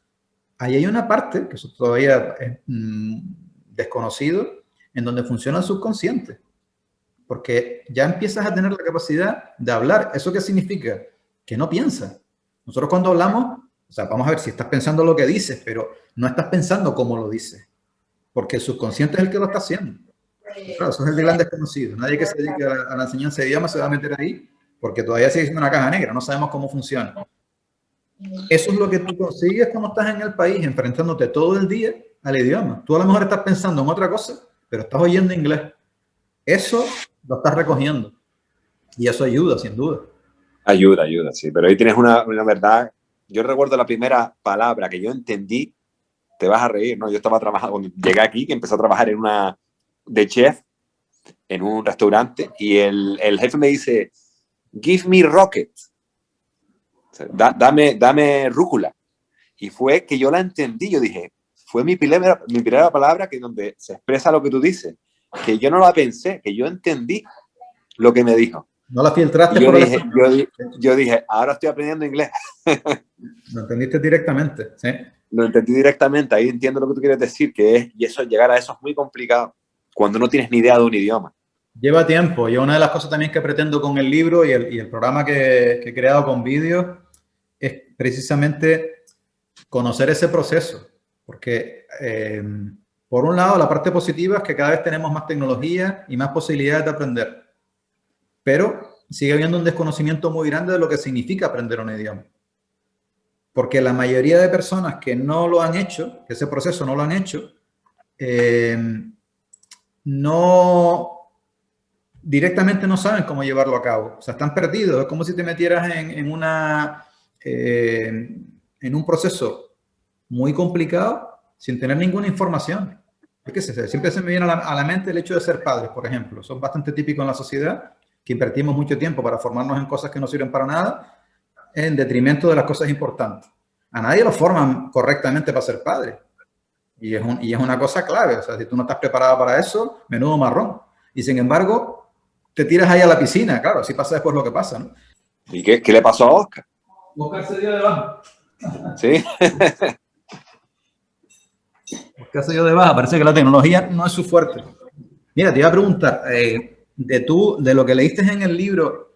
Ahí hay una parte, que eso todavía es desconocido, en donde funciona el subconsciente. Porque ya empiezas a tener la capacidad de hablar. ¿Eso qué significa? Que no piensas. Nosotros cuando hablamos, o sea, vamos a ver si estás pensando lo que dices, pero no estás pensando cómo lo dices. Porque el subconsciente es el que lo está haciendo. Claro, eso es el gran desconocido. Nadie que se dedique a la enseñanza de idiomas se va a meter ahí, porque todavía sigue siendo una caja negra, no sabemos cómo funciona. Eso es lo que tú consigues cuando estás en el país, enfrentándote todo el día al idioma. Tú a lo mejor estás pensando en otra cosa, pero estás oyendo inglés. Eso lo estás recogiendo. Y eso ayuda, sin duda. Ayuda, sí. Pero ahí tienes una verdad. Yo recuerdo la primera palabra que yo entendí, te vas a reír, ¿no? Yo estaba trabajando, cuando llegué aquí, que empecé a trabajar de chef en un restaurante, y el jefe me dice, give me rocket. O sea, dame rúcula. Y fue que yo la entendí, yo dije, fue mi primera palabra que donde se expresa lo que tú dices, que yo no la pensé, que yo entendí lo que me dijo. No la filtraste yo dije, ahora estoy aprendiendo inglés. Lo entendiste directamente, ¿sí? Lo entendí directamente, ahí entiendo lo que tú quieres decir, y eso, llegar a eso es muy complicado, cuando no tienes ni idea de un idioma. Lleva tiempo. Yo una de las cosas también que pretendo con el libro y el programa que he creado con vídeos es precisamente conocer ese proceso. Porque, por un lado, la parte positiva es que cada vez tenemos más tecnología y más posibilidades de aprender. Pero sigue habiendo un desconocimiento muy grande de lo que significa aprender un idioma. Porque la mayoría de personas que no lo han hecho, que ese proceso no lo han hecho, no directamente no saben cómo llevarlo a cabo. O sea, están perdidos. Es como si te metieras en un proceso muy complicado sin tener ninguna información. Es que siempre se me viene a la mente el hecho de ser padres, por ejemplo. Son bastante típicos en la sociedad, que invertimos mucho tiempo para formarnos en cosas que no sirven para nada, en detrimento de las cosas importantes. A nadie lo forman correctamente para ser padre. Y es una cosa clave. O sea, si tú no estás preparado para eso, menudo marrón. Y sin embargo, te tiras ahí a la piscina, claro, así pasa después lo que pasa, ¿no? ¿Y qué le pasó a Oscar? Oscar se dio de baja. Sí. Oscar se dio de baja, parece que la tecnología no es su fuerte. Mira, te iba a preguntar, de lo que leíste en el libro,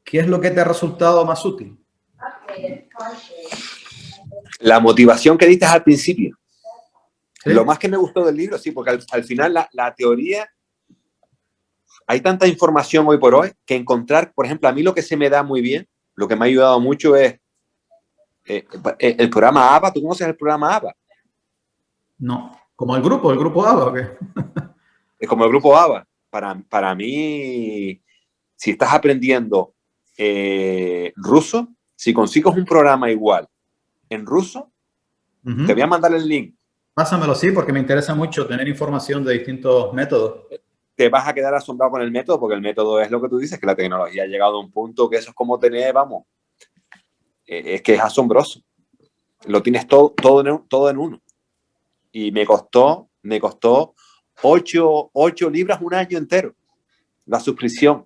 ¿qué es lo que te ha resultado más útil? La motivación que diste al principio. ¿Sí? Lo más que me gustó del libro, sí, porque al final la teoría, hay tanta información hoy por hoy que encontrar, por ejemplo, a mí lo que se me da muy bien, lo que me ha ayudado mucho es el programa ABA. ¿Tú conoces el programa ABA? No, como el grupo ABA, ¿o qué? Es como el grupo ABA. Para mí, si estás aprendiendo ruso, si consigues un programa igual en ruso, te voy a mandar el link. Pásamelo, sí, porque me interesa mucho tener información de distintos métodos. Te vas a quedar asombrado con el método, porque el método es lo que tú dices, que la tecnología ha llegado a un punto que eso es como tener, vamos, es que es asombroso. Lo tienes todo en uno. Y me costó 8 libras un año entero, la suscripción.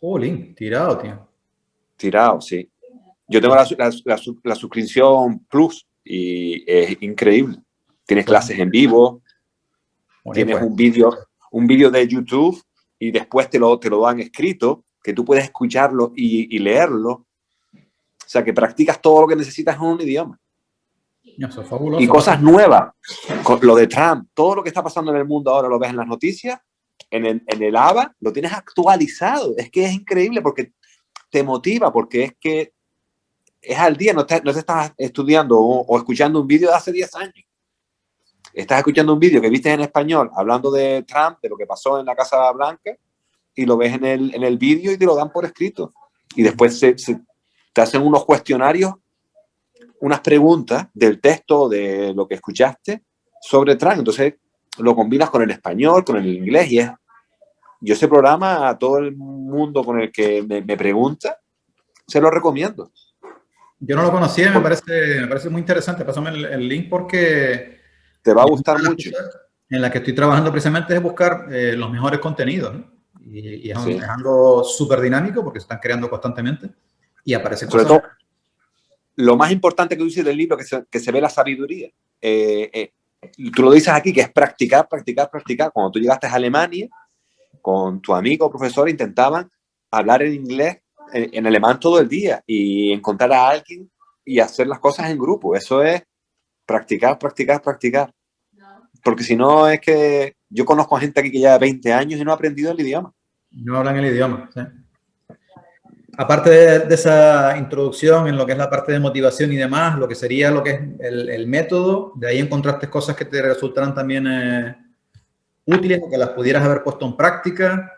Jolín, tirado, tío. Tirado, sí. Yo tengo la suscripción Plus y es increíble. Tienes clases en vivo, tienes un vídeo de YouTube y después te lo dan escrito, que tú puedes escucharlo y leerlo. O sea, que practicas todo lo que necesitas en un idioma. Eso es fabuloso. Y cosas nuevas. Lo de Trump, todo lo que está pasando en el mundo ahora lo ves en las noticias, en el ABA lo tienes actualizado. Es que es increíble porque te motiva, porque es que es al día, no te estás estudiando o escuchando un vídeo de hace 10 años. Estás escuchando un vídeo que viste en español hablando de Trump, de lo que pasó en la Casa Blanca, y lo ves en el vídeo y te lo dan por escrito. Y después te hacen unos cuestionarios, unas preguntas del texto, de lo que escuchaste sobre Trump. Entonces lo combinas con el español, con el inglés, y yo ese programa a todo el mundo con el que me pregunta, se lo recomiendo. Yo no lo conocía y me parece muy interesante. Pásame el link porque te va a gustar mucho. En la que estoy trabajando precisamente es buscar los mejores contenidos, ¿no? Y es, sí. Es algo súper dinámico porque se están creando constantemente y aparecen sobre cosas. Todo, lo más importante que tú dices del libro es que se ve la sabiduría. Tú lo dices aquí, que es practicar, practicar, practicar. Cuando tú llegaste a Alemania, con tu amigo profesor intentaban hablar en inglés, en alemán todo el día y encontrar a alguien y hacer las cosas en grupo. Eso es practicar, practicar, practicar. Porque si no, es que yo conozco a gente aquí que lleva 20 años y no ha aprendido el idioma. No hablan el idioma, ¿sí? Aparte de esa introducción en lo que es la parte de motivación y demás, lo que sería lo que es el método, de ahí encontraste cosas que te resultaran también útiles o que las pudieras haber puesto en práctica.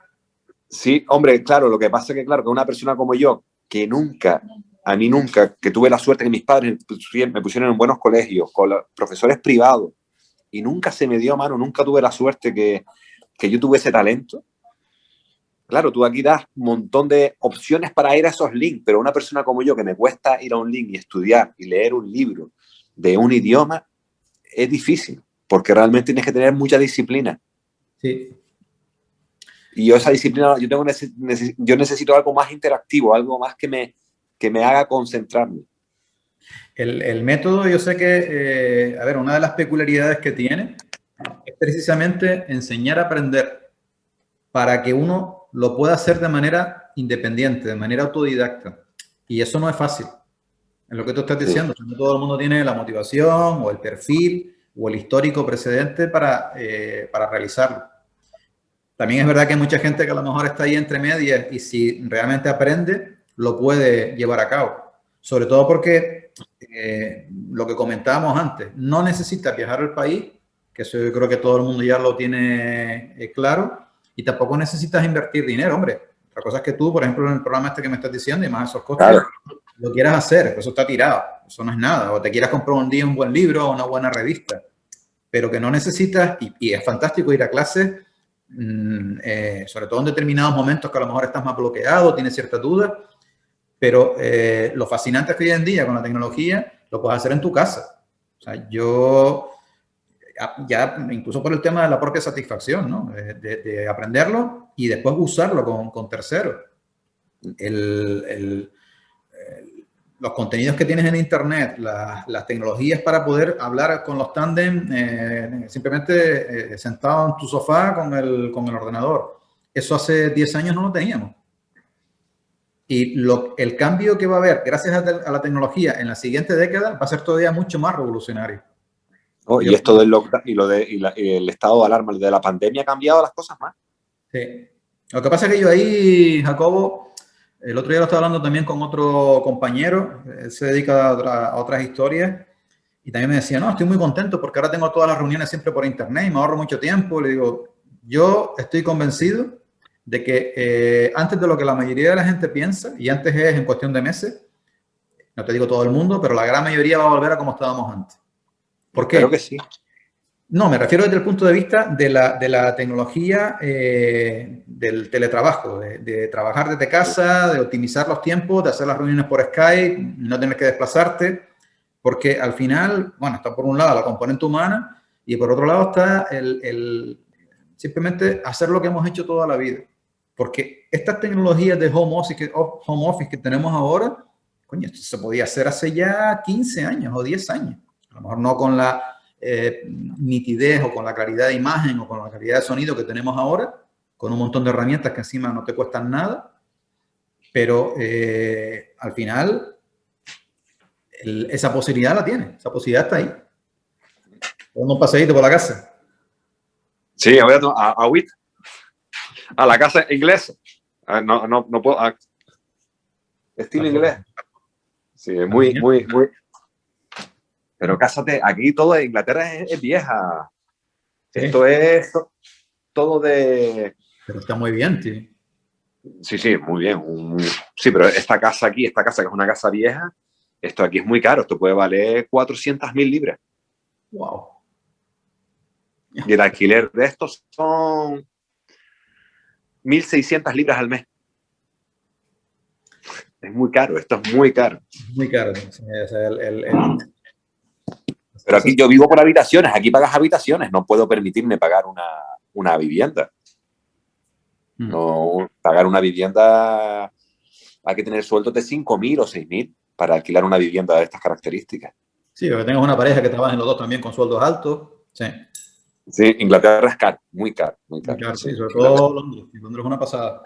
Sí, hombre, claro, lo que pasa es que, claro, que una persona como yo, que a mí nunca, que tuve la suerte que mis padres me pusieron en buenos colegios, con profesores privados, y nunca se me dio a mano, nunca tuve la suerte que yo tuve ese talento. Claro, tú aquí das un montón de opciones para ir a esos links, pero una persona como yo, que me cuesta ir a un link y estudiar y leer un libro de un idioma, es difícil, porque realmente tienes que tener mucha disciplina. Sí. Y yo esa disciplina, yo necesito algo más interactivo, algo más que me haga concentrarme. El método, yo sé que, una de las peculiaridades que tiene es precisamente enseñar a aprender. para que uno lo pueda hacer de manera independiente, de manera autodidacta. Y eso no es fácil. En lo que tú estás diciendo, no todo el mundo tiene la motivación o el perfil o el histórico precedente para realizarlo. También es verdad que hay mucha gente que a lo mejor está ahí entre medias y si realmente aprende, lo puede llevar a cabo. Sobre todo porque lo que comentábamos antes, no necesitas viajar al país, que eso yo creo que todo el mundo ya lo tiene claro, y tampoco necesitas invertir dinero, hombre. Otra cosa es que tú, por ejemplo, en el programa este que me estás diciendo y más esos costes, claro, lo quieras hacer, eso está tirado, eso no es nada. O te quieras comprar un día un buen libro o una buena revista, pero que no necesitas, y es fantástico ir a clases, sobre todo en determinados momentos que a lo mejor estás más bloqueado, tienes ciertas dudas, pero lo fascinante es que hoy en día con la tecnología lo puedes hacer en tu casa. O sea, yo ya incluso por el tema de la propia satisfacción, ¿no? De aprenderlo y después usarlo con terceros. Los contenidos que tienes en internet, las tecnologías para poder hablar con los tándem simplemente sentado en tu sofá con el ordenador. Eso hace 10 años no lo teníamos. Y el cambio que va a haber gracias a la tecnología en la siguiente década va a ser todavía mucho más revolucionario. Oh, y esto del lockdown y el estado de alarma de la pandemia ha cambiado las cosas más. Sí. Lo que pasa es que yo ahí, Jacobo, el otro día lo estaba hablando también con otro compañero, él se dedica a otras historias y también me decía, no, estoy muy contento porque ahora tengo todas las reuniones siempre por internet y me ahorro mucho tiempo. Le digo, yo estoy convencido de que antes de lo que la mayoría de la gente piensa, y antes es en cuestión de meses, no te digo todo el mundo, pero la gran mayoría va a volver a como estábamos antes. ¿Por qué? Creo que sí. No, me refiero desde el punto de vista de la tecnología del teletrabajo, de trabajar desde casa, de optimizar los tiempos, de hacer las reuniones por Skype, no tener que desplazarte, porque al final, bueno, está por un lado la componente humana y por otro lado está simplemente hacer lo que hemos hecho toda la vida. Porque estas tecnologías de home office que tenemos ahora, coño, esto se podía hacer hace ya 15 años o 10 años. A lo mejor no con la nitidez o con la claridad de imagen o con la calidad de sonido que tenemos ahora, con un montón de herramientas que encima no te cuestan nada, pero al final esa posibilidad la tiene, esa posibilidad está ahí. Un paseíto por la casa. Sí, voy a la casa inglesa. No puedo. Estilo inglés. Sí, muy. Pero cásate, aquí todo de Inglaterra es vieja. ¿Sí? Esto es todo de... Pero está muy bien, tío. Sí, muy bien. Sí, pero esta casa que es una casa vieja, esto aquí es muy caro. Esto puede valer 400.000 libras. Wow. Y el alquiler de estos son 1.600 libras al mes. Es muy caro, esto es muy caro. Muy caro. Pero aquí yo vivo por habitaciones, aquí pagas habitaciones, no puedo permitirme pagar una vivienda. No, pagar una vivienda, hay que tener sueldos de 5.000 o 6.000 para alquilar una vivienda de estas características. Sí, porque tengas una pareja que trabajen los dos también con sueldos altos. Sí. Sí, Inglaterra es caro, muy caro. Muy caro, sí, sobre todo Londres. Londres es una pasada.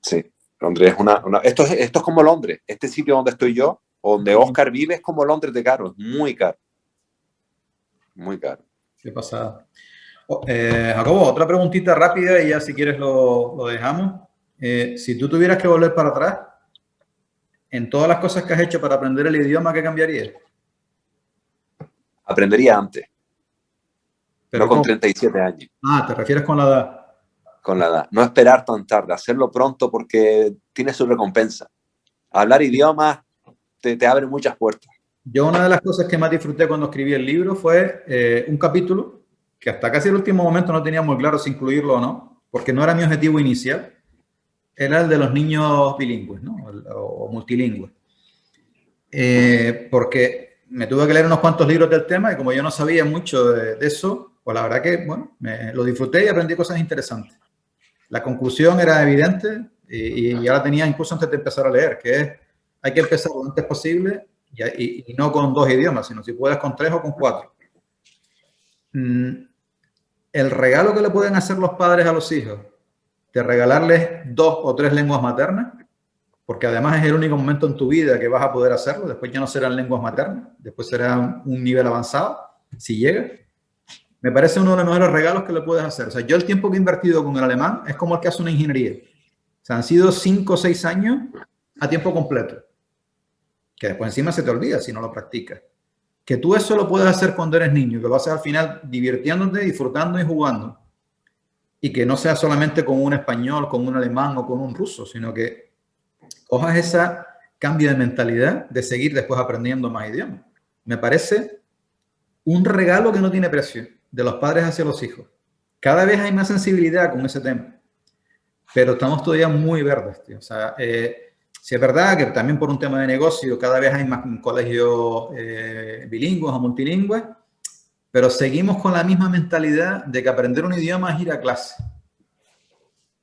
Sí, Londres es esto es como Londres. Este sitio donde estoy yo, donde Oscar vive, es como Londres de caro, es muy caro. Muy caro. Qué pasada. Jacobo, otra preguntita rápida y ya si quieres lo dejamos. Si tú tuvieras que volver para atrás, en todas las cosas que has hecho para aprender el idioma, ¿qué cambiarías? Aprendería antes. Pero no con 37 años. Ah, ¿te refieres con la edad? Con la edad. No esperar tan tarde, hacerlo pronto porque tiene su recompensa. Hablar idiomas te abre muchas puertas. Yo una de las cosas que más disfruté cuando escribí el libro fue un capítulo que hasta casi el último momento no tenía muy claro si incluirlo o no, porque no era mi objetivo inicial. Era el de los niños bilingües, ¿no? O multilingües. Porque me tuve que leer unos cuantos libros del tema y como yo no sabía mucho de eso, pues la verdad que, bueno, lo disfruté y aprendí cosas interesantes. La conclusión era evidente y ya la tenía incluso antes de empezar a leer, que es, hay que empezar lo antes posible y no con 2 idiomas, sino si puedes con 3 o con 4. El regalo que le pueden hacer los padres a los hijos de regalarles 2 o 3 lenguas maternas, porque además es el único momento en tu vida que vas a poder hacerlo. Después ya no serán lenguas maternas, después será un nivel avanzado, si llega. Me parece uno de los mejores regalos que le puedes hacer. O sea, yo el tiempo que he invertido con el alemán es como el que hace una ingeniería. O sea, han sido 5 o 6 años a tiempo completo, que después encima se te olvida si no lo practicas. Que tú eso lo puedes hacer cuando eres niño, que lo haces al final divirtiéndote, disfrutando y jugando. Y que no sea solamente con un español, con un alemán o con un ruso, sino que cojas ese cambio de mentalidad de seguir después aprendiendo más idiomas. Me parece un regalo que no tiene precio de los padres hacia los hijos. Cada vez hay más sensibilidad con ese tema, pero estamos todavía muy verdes, tío. O sea, sí es verdad que también por un tema de negocio cada vez hay más colegios bilingües o multilingües, pero seguimos con la misma mentalidad de que aprender un idioma es ir a clase.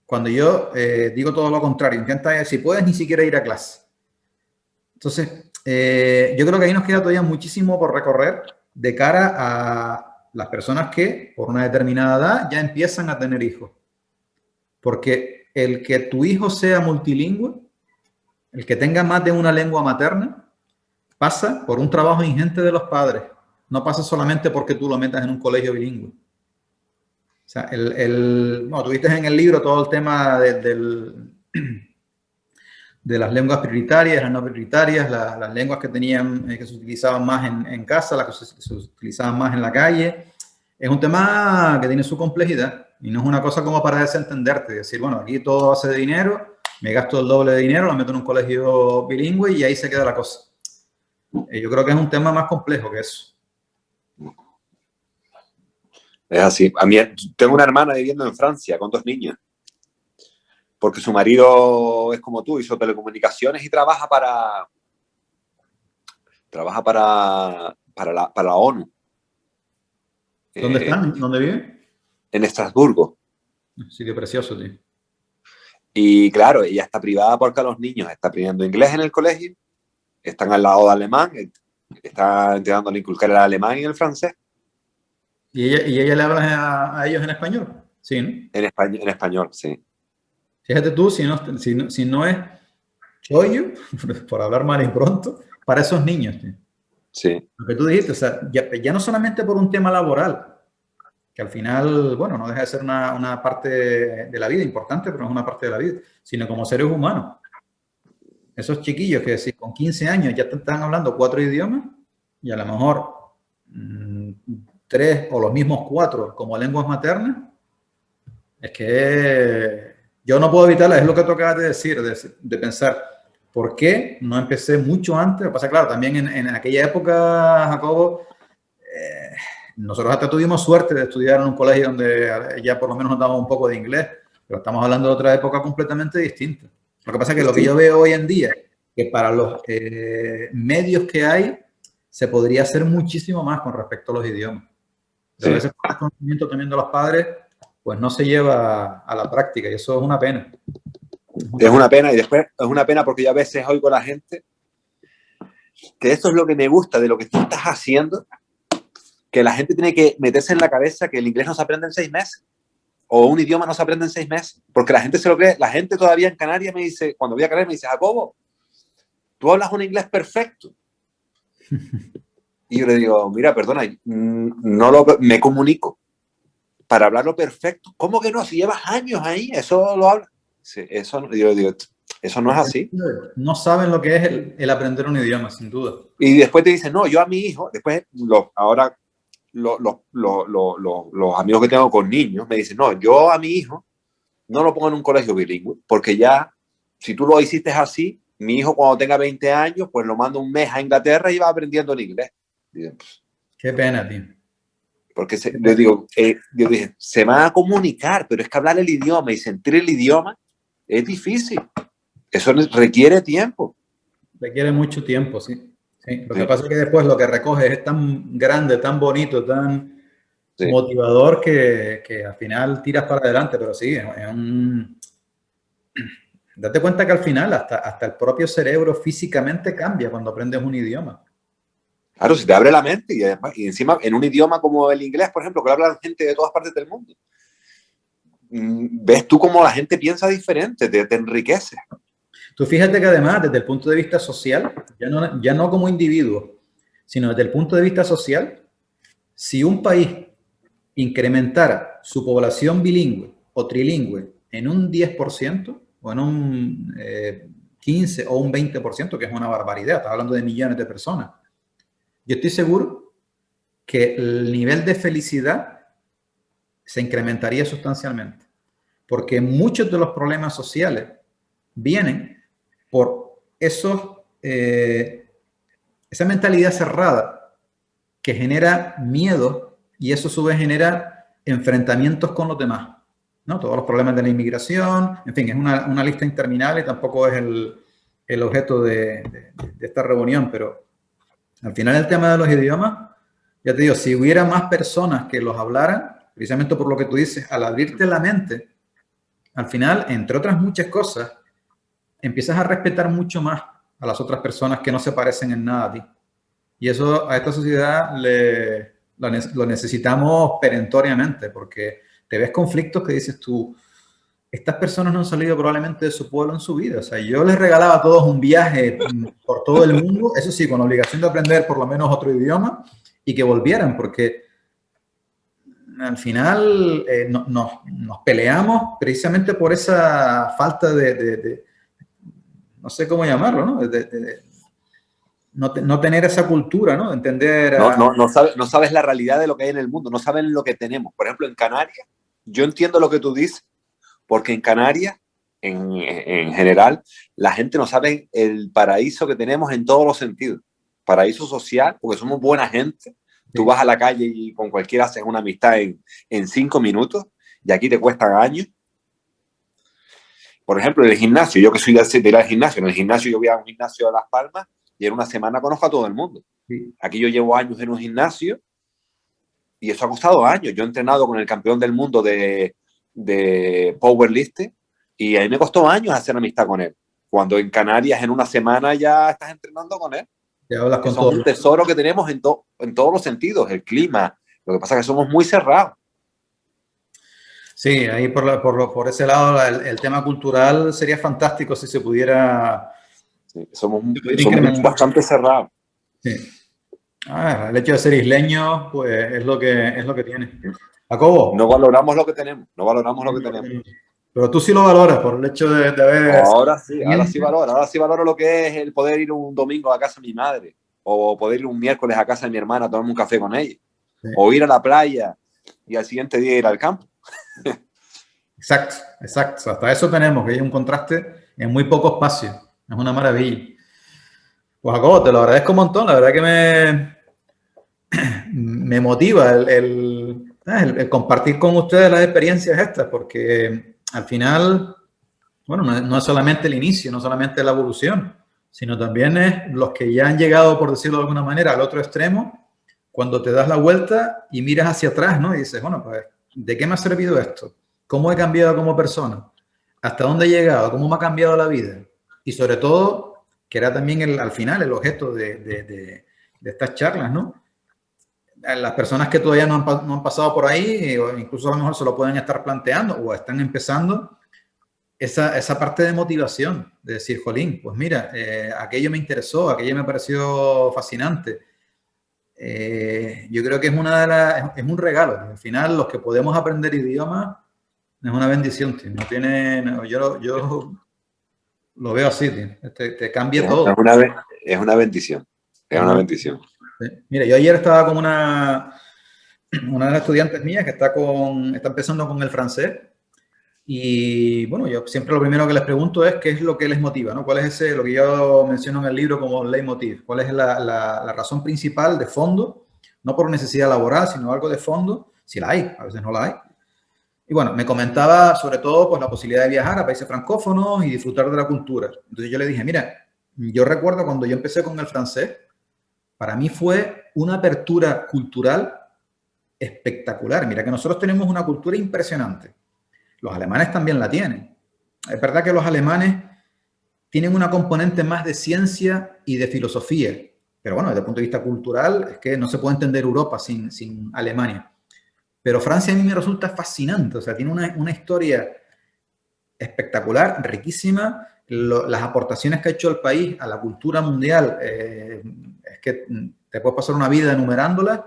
Cuando yo digo todo lo contrario, intenta, si puedes, ni siquiera ir a clase. Entonces, yo creo que ahí nos queda todavía muchísimo por recorrer de cara a las personas que, por una determinada edad, ya empiezan a tener hijos. Porque el que tu hijo sea multilingüe, el que tenga más de una lengua materna, pasa por un trabajo ingente de los padres. No pasa solamente porque tú lo metas en un colegio bilingüe. O sea, bueno, tuviste en el libro todo el tema de las lenguas prioritarias, las no prioritarias, las lenguas que tenían, que se utilizaban más en casa, las que se utilizaban más en la calle. Es un tema que tiene su complejidad y no es una cosa como para desentenderte, decir, bueno, aquí todo hace de dinero, me gasto el doble de dinero, lo meto en un colegio bilingüe y ahí se queda la cosa. Yo creo que es un tema más complejo que eso. Es así. A mí, tengo una hermana viviendo en Francia con 2 niños. Porque su marido es como tú, hizo telecomunicaciones y trabaja para la ONU. ¿Dónde están? ¿Dónde viven? En Estrasburgo. Un sitio precioso, tío. Y claro, ella está privada porque los niños están aprendiendo inglés en el colegio, están al lado de alemán, está intentando inculcar el alemán y el francés. ¿Y ella le habla a ellos en español? Sí, ¿no? En español, sí. Fíjate tú, si no es chollo, por hablar mal y pronto, para esos niños, tío. Sí. Lo que tú dijiste, o sea, ya no solamente por un tema laboral, que al final, bueno, no deja de ser una parte de la vida importante, pero no es una parte de la vida, sino como seres humanos. Esos chiquillos que si con 15 años ya te están hablando 4 idiomas y a lo mejor 3 o los mismos 4 como lenguas maternas, es que yo no puedo evitarla, es lo que tú acabas de decir, de pensar, ¿por qué no empecé mucho antes? Lo que pasa, claro, también en aquella época, Jacobo, nosotros hasta tuvimos suerte de estudiar en un colegio donde ya por lo menos nos daba un poco de inglés, pero estamos hablando de otra época completamente distinta. Lo que pasa es que lo que yo veo hoy en día, que para los medios que hay, se podría hacer muchísimo más con respecto a los idiomas. Pero a veces por el conocimiento también de los padres, pues no se lleva a la práctica y eso es una pena. Es una pena y después es una pena porque yo a veces oigo a la gente que esto es lo que me gusta de lo que tú estás haciendo, que la gente tiene que meterse en la cabeza que el inglés no se aprende en 6 meses o un idioma no se aprende en 6 meses, porque la gente se lo cree. La gente todavía en Canarias me dice, cuando voy a Canarias me dice, Jacobo, tú hablas un inglés perfecto. Y yo le digo, mira, perdona, me comunico para hablarlo perfecto. ¿Cómo que no? Si llevas años ahí, eso lo hablas. Sí, yo digo, eso no es así. No saben lo que es el aprender un idioma, sin duda. Y después te dicen, no, yo a mi hijo, después ahora los amigos que tengo con niños me dicen, no, yo a mi hijo no lo pongo en un colegio bilingüe, porque ya, si tú lo hiciste así, mi hijo cuando tenga 20 años, pues lo mando un mes a Inglaterra y va aprendiendo el inglés. Dicen, pues, qué pena, tío. Porque yo dije, se van a comunicar, pero es que hablar el idioma y sentir el idioma es difícil. Eso requiere tiempo. Requiere mucho tiempo, sí. Lo que pasa es que después lo que recoges es tan grande, tan bonito, tan motivador que al final tiras para adelante, pero sí, date cuenta que al final hasta el propio cerebro físicamente cambia cuando aprendes un idioma. Claro, se te abre la mente y encima en un idioma como el inglés, por ejemplo, que hablan gente de todas partes del mundo. ves tú cómo la gente piensa diferente, te enriquece. Tú fíjate que además, desde el punto de vista social, ya no como individuo, sino desde el punto de vista social, si un país incrementara su población bilingüe o trilingüe en un 10% o en un 15 o un 20%, que es una barbaridad, estás hablando de millones de personas, yo estoy seguro que el nivel de felicidad se incrementaría sustancialmente, porque muchos de los problemas sociales vienen por esa mentalidad cerrada que genera miedo y eso a su vez genera enfrentamientos con los demás, ¿no? Todos los problemas de la inmigración, en fin, es una lista interminable y tampoco es el objeto de esta reunión, pero al final el tema de los idiomas, ya te digo, si hubiera más personas que los hablaran, precisamente por lo que tú dices, al abrirte la mente, al final, entre otras muchas cosas, empiezas a respetar mucho más a las otras personas que no se parecen en nada a ti. Y eso a esta sociedad lo necesitamos perentoriamente, porque te ves conflictos que dices tú, estas personas no han salido probablemente de su pueblo en su vida. O sea, yo les regalaba a todos un viaje por todo el mundo, eso sí, con la obligación de aprender por lo menos otro idioma y que volvieran, porque al final nos peleamos precisamente por esa falta no sé cómo llamarlo, ¿no? No tener esa cultura, ¿no? Entender... No sabes la realidad de lo que hay en el mundo, no saben lo que tenemos. Por ejemplo, en Canarias, yo entiendo lo que tú dices, porque en Canarias, en general, la gente no sabe el paraíso que tenemos en todos los sentidos. Paraíso social, porque somos buena gente. Tú vas a la calle y con cualquiera haces una amistad en 5 minutos, y aquí te cuestan años. Por ejemplo, en el gimnasio, yo que soy de ir al gimnasio, en el gimnasio yo voy a un gimnasio de Las Palmas y en una semana conozco a todo el mundo. Sí. Aquí yo llevo años en un gimnasio y eso ha costado años. Yo he entrenado con el campeón del mundo de powerlifting y a mí me costó años hacer amistad con él. Cuando en Canarias en una semana ya estás entrenando con él. Te hablas con todo. Es un tesoro que tenemos en todos los sentidos, el clima. Lo que pasa es que somos muy cerrados. Sí, ahí por ese lado el tema cultural sería fantástico si se pudiera... Sí, somos bastante cerrados. Sí. El hecho de ser isleño, pues es lo que tiene. Jacobo. No valoramos lo que tenemos, Pero tú sí lo valoras por el hecho de haber... Ahora sí valoro lo que es el poder ir un domingo a casa de mi madre, o poder ir un miércoles a casa de mi hermana a tomarme un café con ella, sí. O ir a la playa y al siguiente día ir al campo. Exacto. Hasta eso tenemos, que hay un contraste en muy poco espacio. Es una maravilla. Pues Jacobo, te lo agradezco un montón. La verdad que me motiva el compartir con ustedes las experiencias estas, porque al final, bueno, no es solamente el inicio, no solamente la evolución, sino también es los que ya han llegado, por decirlo de alguna manera, al otro extremo, cuando te das la vuelta y miras hacia atrás, ¿no? Y dices, bueno, pues, ¿de qué me ha servido esto? ¿Cómo he cambiado como persona? ¿Hasta dónde he llegado? ¿Cómo me ha cambiado la vida? Y sobre todo, que era también al final el objeto de estas charlas, ¿no? Las personas que todavía no han pasado por ahí, o incluso a lo mejor se lo pueden estar planteando o están empezando, esa parte de motivación, de decir, jolín, pues mira, aquello me interesó, aquello me pareció fascinante. Yo creo que es un regalo. Al final, los que podemos aprender idiomas es una bendición, tío. Yo lo veo así, tío. Te cambia todo. Es una bendición. Es una bendición. Mira, yo ayer estaba con una de las estudiantes mías que está empezando con el francés y bueno, yo siempre lo primero que les pregunto es qué es lo que les motiva, ¿no? ¿Cuál es lo que yo menciono en el libro como leitmotiv? ¿Cuál es la razón principal de fondo? No por necesidad laboral, sino algo de fondo, si la hay, a veces no la hay. Y bueno, me comentaba sobre todo pues la posibilidad de viajar a países francófonos y disfrutar de la cultura. Entonces yo le dije, mira, yo recuerdo cuando yo empecé con el francés, para mí fue una apertura cultural espectacular. Mira que nosotros tenemos una cultura impresionante. Los alemanes también la tienen. Es verdad que los alemanes tienen una componente más de ciencia y de filosofía. Pero bueno, desde el punto de vista cultural, es que no se puede entender Europa sin Alemania. Pero Francia a mí me resulta fascinante, o sea, tiene una historia espectacular, riquísima. Las aportaciones que ha hecho el país a la cultura mundial, es que te puedes pasar una vida enumerándolas.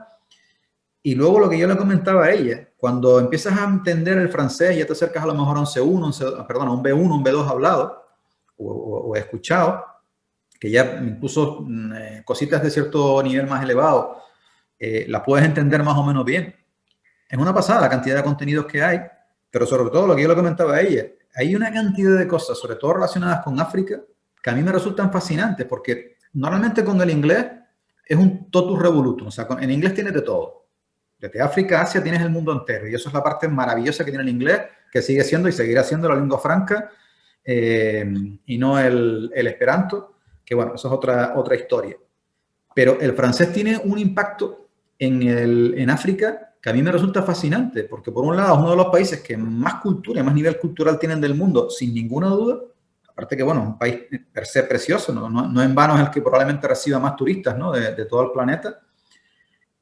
Y luego lo que yo le comentaba a ella, cuando empiezas a entender el francés, ya te acercas a lo mejor a un C1, perdón, a un B1, un B2 hablado o escuchado, que ya incluso cositas de cierto nivel más elevado las puedes entender más o menos bien. Es una pasada la cantidad de contenidos que hay, pero sobre todo lo que yo le comentaba a ella, hay una cantidad de cosas, sobre todo relacionadas con África, que a mí me resultan fascinantes, porque normalmente con el inglés es un totus revolutum, o sea, en inglés tienes de todo. Desde África a Asia tienes el mundo entero, y eso es la parte maravillosa que tiene el inglés, que sigue siendo y seguirá siendo la lengua franca, y no el esperanto, que bueno, eso es otra historia. Pero el francés tiene un impacto en África que a mí me resulta fascinante, porque por un lado es uno de los países que más cultura, más nivel cultural tienen del mundo, sin ninguna duda. Aparte que, bueno, un país per se precioso, no en vano es el que probablemente reciba más turistas, ¿no? de todo el planeta.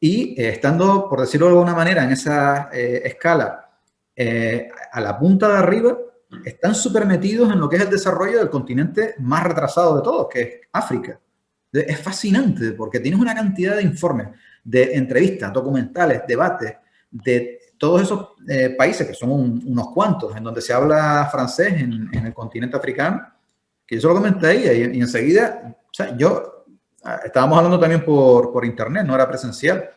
Y estando, por decirlo de alguna manera, en esa escala, a la punta de arriba, están súper metidos en lo que es el desarrollo del continente más retrasado de todos, que es África. Es fascinante porque tienes una cantidad de informes, de entrevistas, documentales, debates, de todos esos países, que son unos cuantos, en donde se habla francés en el continente africano, que yo se lo comenté a ella y enseguida, o sea, estábamos hablando también por internet, no era presencial.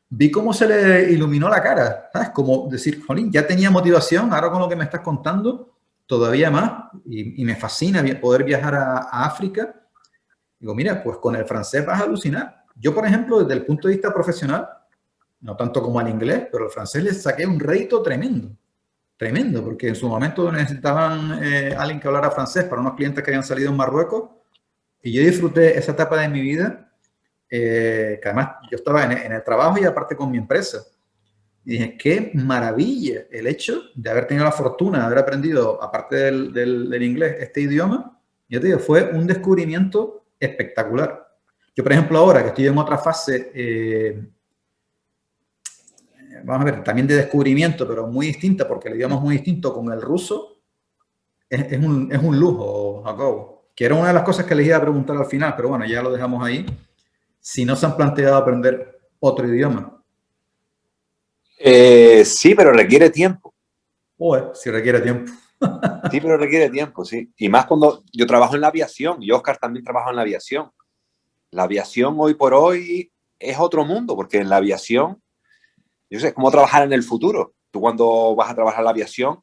Vi cómo se le iluminó la cara, ¿sabes? Como decir, jolín, ya tenía motivación, ahora con lo que me estás contando, todavía más, y me fascina poder viajar a África. Digo, mira, pues con el francés vas a alucinar. Yo, por ejemplo, desde el punto de vista profesional, no tanto como al inglés, pero al francés le saqué un rédito tremendo. Tremendo, porque en su momento necesitaban alguien que hablara francés para unos clientes que habían salido en Marruecos. Y yo disfruté esa etapa de mi vida, que además yo estaba en el trabajo y aparte con mi empresa. Y dije, qué maravilla el hecho de haber tenido la fortuna de haber aprendido, aparte del inglés, este idioma. Yo te digo, fue un descubrimiento espectacular. Yo, por ejemplo, ahora que estoy en otra fase, vamos a ver, también de descubrimiento, pero muy distinta, porque el idioma es muy distinto con el ruso, es un lujo, Jacobo. Que era una de las cosas que les iba a preguntar al final, pero bueno, ya lo dejamos ahí. Si no se han planteado aprender otro idioma. Sí, pero requiere tiempo. Si requiere tiempo. Sí, pero requiere tiempo, sí. Y más cuando yo trabajo en la aviación, y Oscar también trabaja en la aviación. La aviación hoy por hoy es otro mundo, porque en la aviación, yo sé, es como trabajar en el futuro. Tú cuando vas a trabajar en la aviación,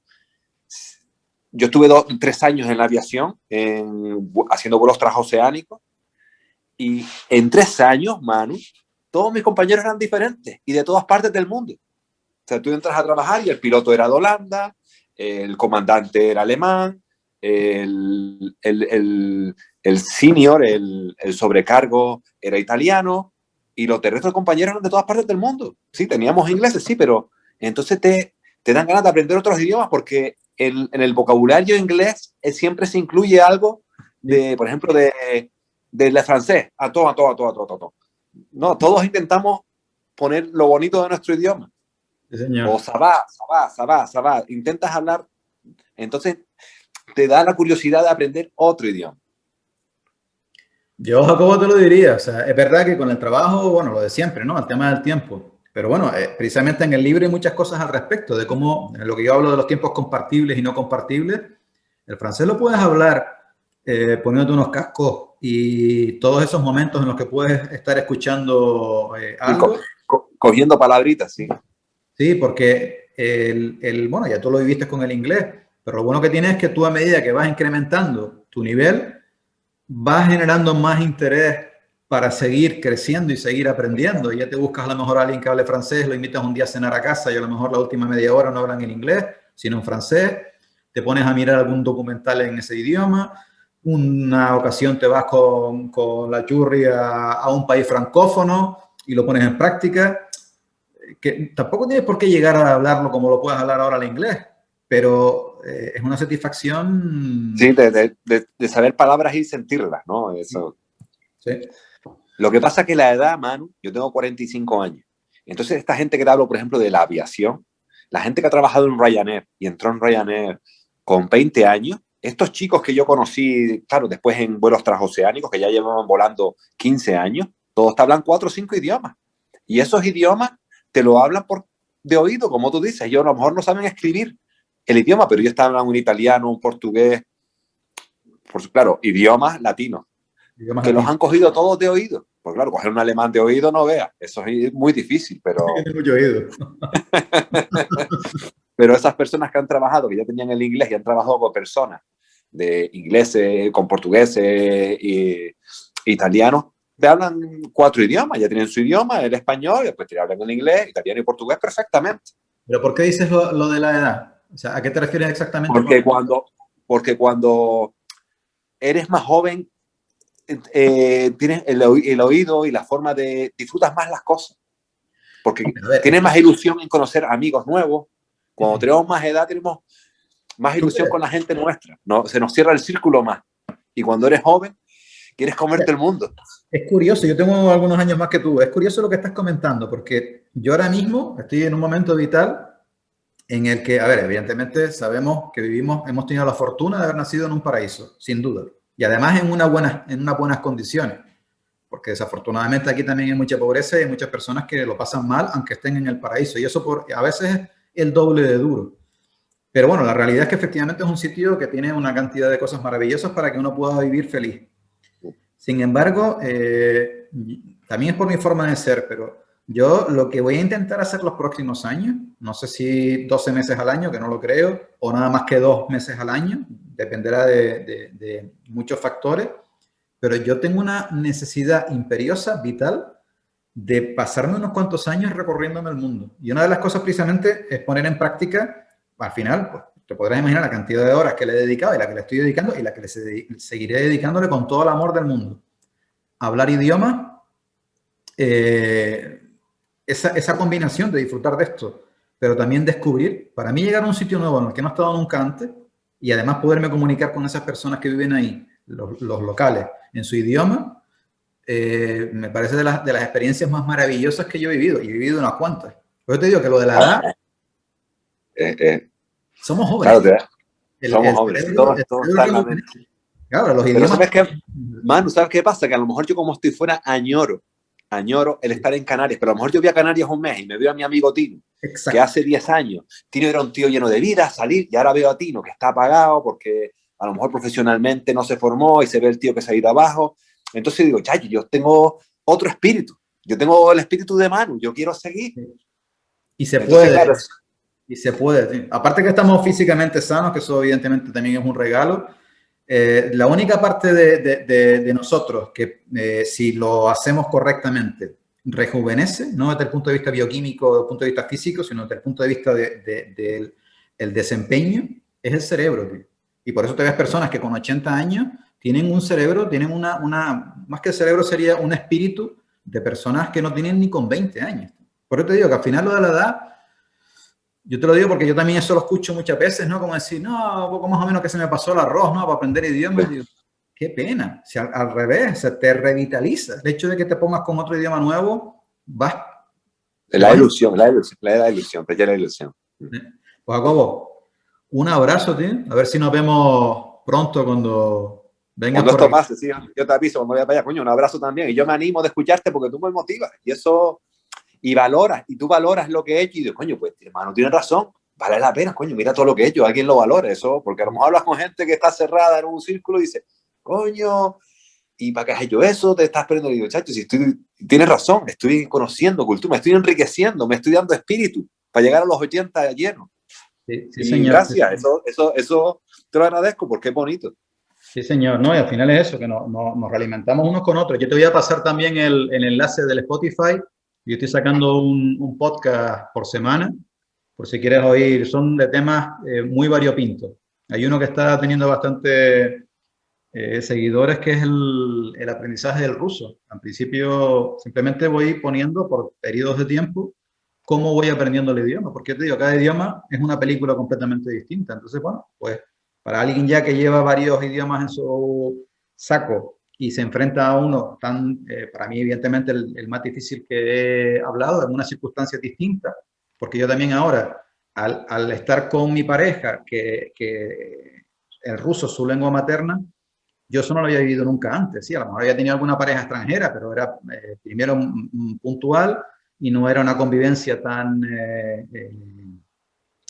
yo estuve 3 años en la aviación, haciendo vuelos transoceánicos, y en 3 años, Manu, todos mis compañeros eran diferentes y de todas partes del mundo. O sea, tú entras a trabajar y el piloto era de Holanda, el comandante era alemán, el senior, el sobrecargo era italiano, y los resto de compañeros eran de todas partes del mundo. Sí, teníamos ingleses, sí, pero entonces te dan ganas de aprender otros idiomas porque en el vocabulario inglés siempre se incluye algo de, por ejemplo, de francés. A todo. No, todos intentamos poner lo bonito de nuestro idioma. Sí, señor. O ça va. Intentas hablar, entonces te da la curiosidad de aprender otro idioma. Yo, Jacobo, te lo diría. O sea, es verdad que con el trabajo, bueno, lo de siempre, ¿no? El tema del tiempo. Pero bueno, precisamente en el libro hay muchas cosas al respecto de cómo, lo que yo hablo de los tiempos compartibles y no compartibles, el francés lo puedes hablar poniéndote unos cascos y todos esos momentos en los que puedes estar escuchando algo. Cogiendo palabritas, sí. Sí, porque bueno, ya tú lo viviste con el inglés, pero lo bueno que tienes es que tú a medida que vas incrementando tu nivel, vas generando más interés para seguir creciendo y seguir aprendiendo. Ya te buscas a lo mejor a alguien que hable francés, lo invitas un día a cenar a casa y a lo mejor la última media hora no hablan en inglés, sino en francés. Te pones a mirar algún documental en ese idioma. Una ocasión te vas con la churri a un país francófono y lo pones en práctica. Que tampoco tienes por qué llegar a hablarlo como lo puedes hablar ahora el inglés, pero es una satisfacción. Sí, de saber palabras y sentirlas, ¿no? Eso. Sí. Lo que pasa es que la edad, Manu, yo tengo 45 años, Entonces, esta gente que te hablo, por ejemplo, de la aviación, la gente que ha trabajado en Ryanair y entró en Ryanair con 20 años, estos chicos que yo conocí, claro, después en vuelos transoceánicos, que ya llevaban volando 15 años, todos te hablan 4 o 5 idiomas. Y esos idiomas te lo hablan de oído, como tú dices. Ellos a lo mejor no saben escribir el idioma, pero ellos te hablan un italiano, un portugués, claro, idiomas latinos, que los han cogido todos de oído. Pues claro, coger un alemán de oído no veas, eso es muy difícil, pero... Tiene mucho oído. Pero esas personas que han trabajado, que ya tenían el inglés y han trabajado con personas de ingleses, con portugueses e italianos, te hablan 4 idiomas, ya tienen su idioma, el español, y después te hablan en inglés, italiano y portugués perfectamente. ¿Pero por qué dices lo de la edad? O sea, ¿a qué te refieres exactamente? Porque cuando eres más joven, tienes el oído y la forma de... disfrutas más las cosas. Porque tienes más ilusión en conocer amigos nuevos. Cuando tenemos más edad, tenemos más ilusión con la gente nuestra. ¿No? Se nos cierra el círculo más. Y cuando eres joven, quieres comerte el mundo. Es curioso, yo tengo algunos años más que tú. Es curioso lo que estás comentando, porque yo ahora mismo estoy en un momento vital en el que, a ver, evidentemente sabemos que hemos tenido la fortuna de haber nacido en un paraíso, sin duda. Y además en unas buenas condiciones. Porque desafortunadamente aquí también hay mucha pobreza y hay muchas personas que lo pasan mal aunque estén en el paraíso. Y eso a veces es el doble de duro. Pero bueno, la realidad es que efectivamente es un sitio que tiene una cantidad de cosas maravillosas para que uno pueda vivir feliz. Sin embargo, también es por mi forma de ser, pero yo lo que voy a intentar hacer los próximos años, no sé si 12 meses al año, que no lo creo, o nada más que 2 meses al año, dependerá de muchos factores, pero yo tengo una necesidad imperiosa, vital, de pasarme unos cuantos años recorriéndome el mundo. Y una de las cosas precisamente es poner en práctica, al final, pues, te podrás imaginar la cantidad de horas que le he dedicado y la que le estoy dedicando y la que seguiré dedicándole con todo el amor del mundo. Hablar idiomas, esa combinación de disfrutar de esto, pero también descubrir, para mí llegar a un sitio nuevo en el que no he estado nunca antes y además poderme comunicar con esas personas que viven ahí, los locales, en su idioma, me parece de las experiencias más maravillosas que yo he vivido, y he vivido unas cuantas. Por eso te digo que lo de la edad, somos jóvenes. Claro, somos jóvenes, todo está en la mente. Claro, los Pero idiomas... Manu, ¿sabes qué pasa? Que a lo mejor yo como estoy fuera añoro el estar en Canarias, pero a lo mejor yo voy a Canarias un mes y me veo a mi amigo Tino, Exacto. Que hace 10 años, Tino era un tío lleno de vida, salir, y ahora veo a Tino que está apagado porque a lo mejor profesionalmente no se formó y se ve el tío que se ha ido abajo. Entonces digo, chacho, yo tengo otro espíritu, yo tengo el espíritu de Manu, yo quiero seguir. Y se puede. Claro, y se puede. ¿Sí? Aparte que estamos físicamente sanos, que eso evidentemente también es un regalo. La única parte de nosotros que si lo hacemos correctamente rejuvenece, no desde el punto de vista bioquímico, desde el punto de vista físico, sino desde el punto de vista del desempeño, es el cerebro, tío. Y por eso te ves personas que con 80 años tienen un cerebro, tienen más que el cerebro sería un espíritu de personas que no tienen ni con 20 años. Por eso te digo que al final lo de la edad, yo te lo digo porque yo también eso lo escucho muchas veces, ¿no? Como decir, no, poco más o menos que se me pasó el arroz, ¿no? Para aprender idiomas. Digo, qué pena. Si al revés, se te revitaliza. El hecho de que te pongas con otro idioma nuevo, vas... La ilusión. Pues Jacobo, un abrazo, tío. A ver si nos vemos pronto cuando vengas. Cuando esto pase, sí, yo te aviso cuando vaya para allá, coño, un abrazo también. Y yo me animo de escucharte porque tú me motivas. Y eso... Y tú valoras lo que he hecho y dices, coño, pues hermano, tienes razón, vale la pena, coño, mira todo lo que he hecho, alguien lo valora, eso, porque a lo mejor hablas con gente que está cerrada en un círculo y dices, coño, ¿y para qué has hecho eso? Te estás perdiendo. Y digo, chacho, si tienes razón, estoy conociendo cultura, me estoy enriqueciendo, me estoy dando espíritu para llegar a los 80 llenos. Sí, y señor. Gracias, eso te lo agradezco porque es bonito. Sí, señor. No, y al final es eso, que nos realimentamos unos con otros. Yo te voy a pasar también el enlace del Spotify. Yo estoy sacando un podcast por semana, por si quieres oír. Son de temas muy variopintos. Hay uno que está teniendo bastante seguidores, que es el aprendizaje del ruso. Al principio simplemente voy poniendo por periodos de tiempo cómo voy aprendiendo el idioma. Porque te digo, cada idioma es una película completamente distinta. Entonces, bueno, pues para alguien ya que lleva varios idiomas en su saco y se enfrenta a uno tan, para mí evidentemente el más difícil que he hablado, en unas circunstancias distintas, porque yo también ahora, al estar con mi pareja, que el ruso es su lengua materna, yo eso no lo había vivido nunca antes, sí, a lo mejor había tenido alguna pareja extranjera, pero era primero puntual y no era una convivencia tan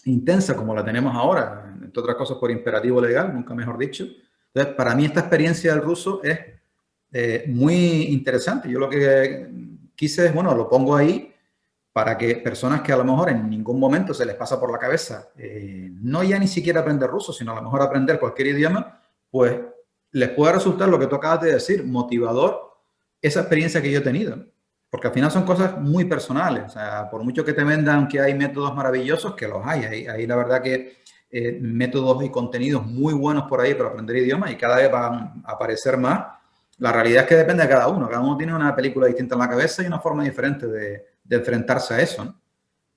intensa como la tenemos ahora, entre otras cosas por imperativo legal, nunca mejor dicho. Entonces, para mí esta experiencia del ruso es muy interesante. Yo lo que quise es, bueno, lo pongo ahí para que personas que a lo mejor en ningún momento se les pasa por la cabeza, no ya ni siquiera aprender ruso, sino a lo mejor aprender cualquier idioma, pues les pueda resultar lo que tú acabas de decir, motivador, esa experiencia que yo he tenido. Porque al final son cosas muy personales. O sea, por mucho que te vendan que hay métodos maravillosos, que los hay. Hay la verdad que métodos y contenidos muy buenos por ahí para aprender idiomas y cada vez van a aparecer más. La realidad es que depende de cada uno. Cada uno tiene una película distinta en la cabeza y una forma diferente de enfrentarse a eso, ¿no?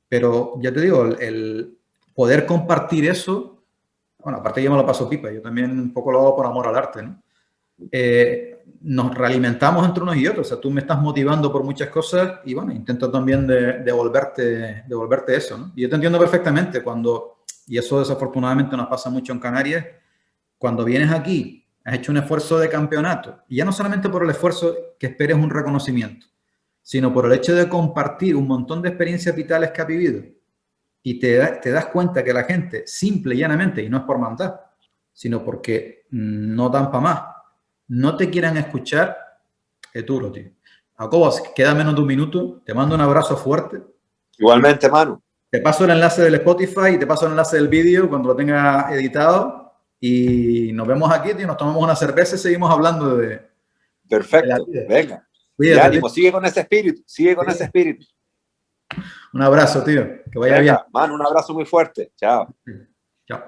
Pero ya te digo, el poder compartir eso, bueno, aparte yo me lo paso pipa, yo también un poco lo hago por amor al arte, ¿no? Nos realimentamos entre unos y otros, o sea, tú me estás motivando por muchas cosas y bueno, intento también devolverte eso, ¿no? Y yo te entiendo perfectamente cuando, y eso desafortunadamente nos pasa mucho en Canarias, cuando vienes aquí, has hecho un esfuerzo de campeonato, y ya no solamente por el esfuerzo que esperes un reconocimiento, sino por el hecho de compartir un montón de experiencias vitales que has vivido y te das cuenta que la gente, simple y llanamente, y no es por mandar, sino porque no dan para más, no te quieran escuchar, es duro, tío. Jacobo, queda menos de un minuto, te mando un abrazo fuerte. Igualmente, Manu. Te paso el enlace del Spotify y te paso el enlace del vídeo cuando lo tenga editado y nos vemos aquí, tío, nos tomamos una cerveza y seguimos hablando de... Perfecto, venga. Cuídate, y ánimo, tío. Sigue con ese espíritu, ese espíritu. Un abrazo, tío, que vaya venga, bien. Manu, un abrazo muy fuerte, chao. Chao.